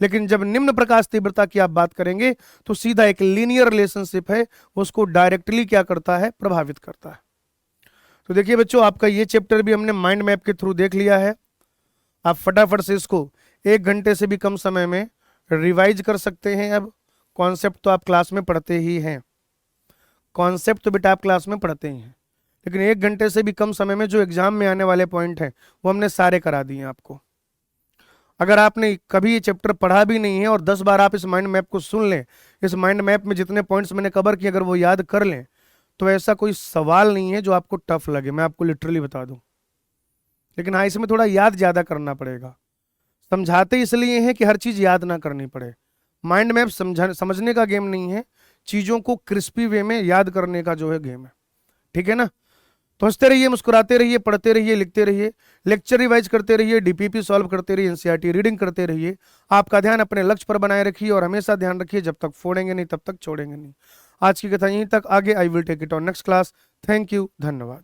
लेकिन जब निम्न प्रकाश तीव्रता की आप बात करेंगे तो सीधा एक लीनियर रिलेशनशिप है, उसको डायरेक्टली क्या करता है, प्रभावित करता है। तो देखिए बच्चों, आपका ये चैप्टर भी हमने माइंड मैप के थ्रू देख लिया है। आप फटाफट से इसको 1 घंटे से भी कम समय में रिवाइज कर सकते हैं। अब कॉन्सेप्ट तो आप क्लास में पढ़ते ही हैं, कॉन्सेप्ट तो बेटा आप क्लास में पढ़ते ही हैं, लेकिन 1 घंटे से भी कम समय में जो एग्जाम में आने वाले पॉइंट हैं वो हमने सारे करा दिए आपको। अगर आपने कभी ये चैप्टर पढ़ा भी नहीं है और 10 बार आप इस माइंड मैप को सुन लें, इस माइंड मैप में जितने पॉइंट्स मैंने कवर किए अगर वो याद कर लें, तो ऐसा कोई सवाल नहीं है जो आपको टफ लगे, मैं आपको लिटरली बता दूं। लेकिन हाँ, इसमें थोड़ा याद ज्यादा करना पड़ेगा। समझाते इसलिए हैं कि हर चीज याद ना करनी पड़े। माइंड मैप समझने का गेम नहीं है, चीजों को क्रिस्पी वे में याद करने का जो है गेम है। ठीक है ना। तो हंसते रहिए, मुस्कुराते रहिए, पढ़ते रहिए, लिखते रहिए, लेक्चर रिवाइज करते रहिए, डीपीपी सॉल्व करते रहिए, एनसीईआरटी रीडिंग करते रहिए। आपका ध्यान अपने लक्ष्य पर बनाए रखिए और हमेशा ध्यान रखिए, जब तक फोड़ेंगे नहीं तब तक छोड़ेंगे नहीं। आज की कथा यहीं तक, आगे I will take it on next class. Thank you, धन्यवाद।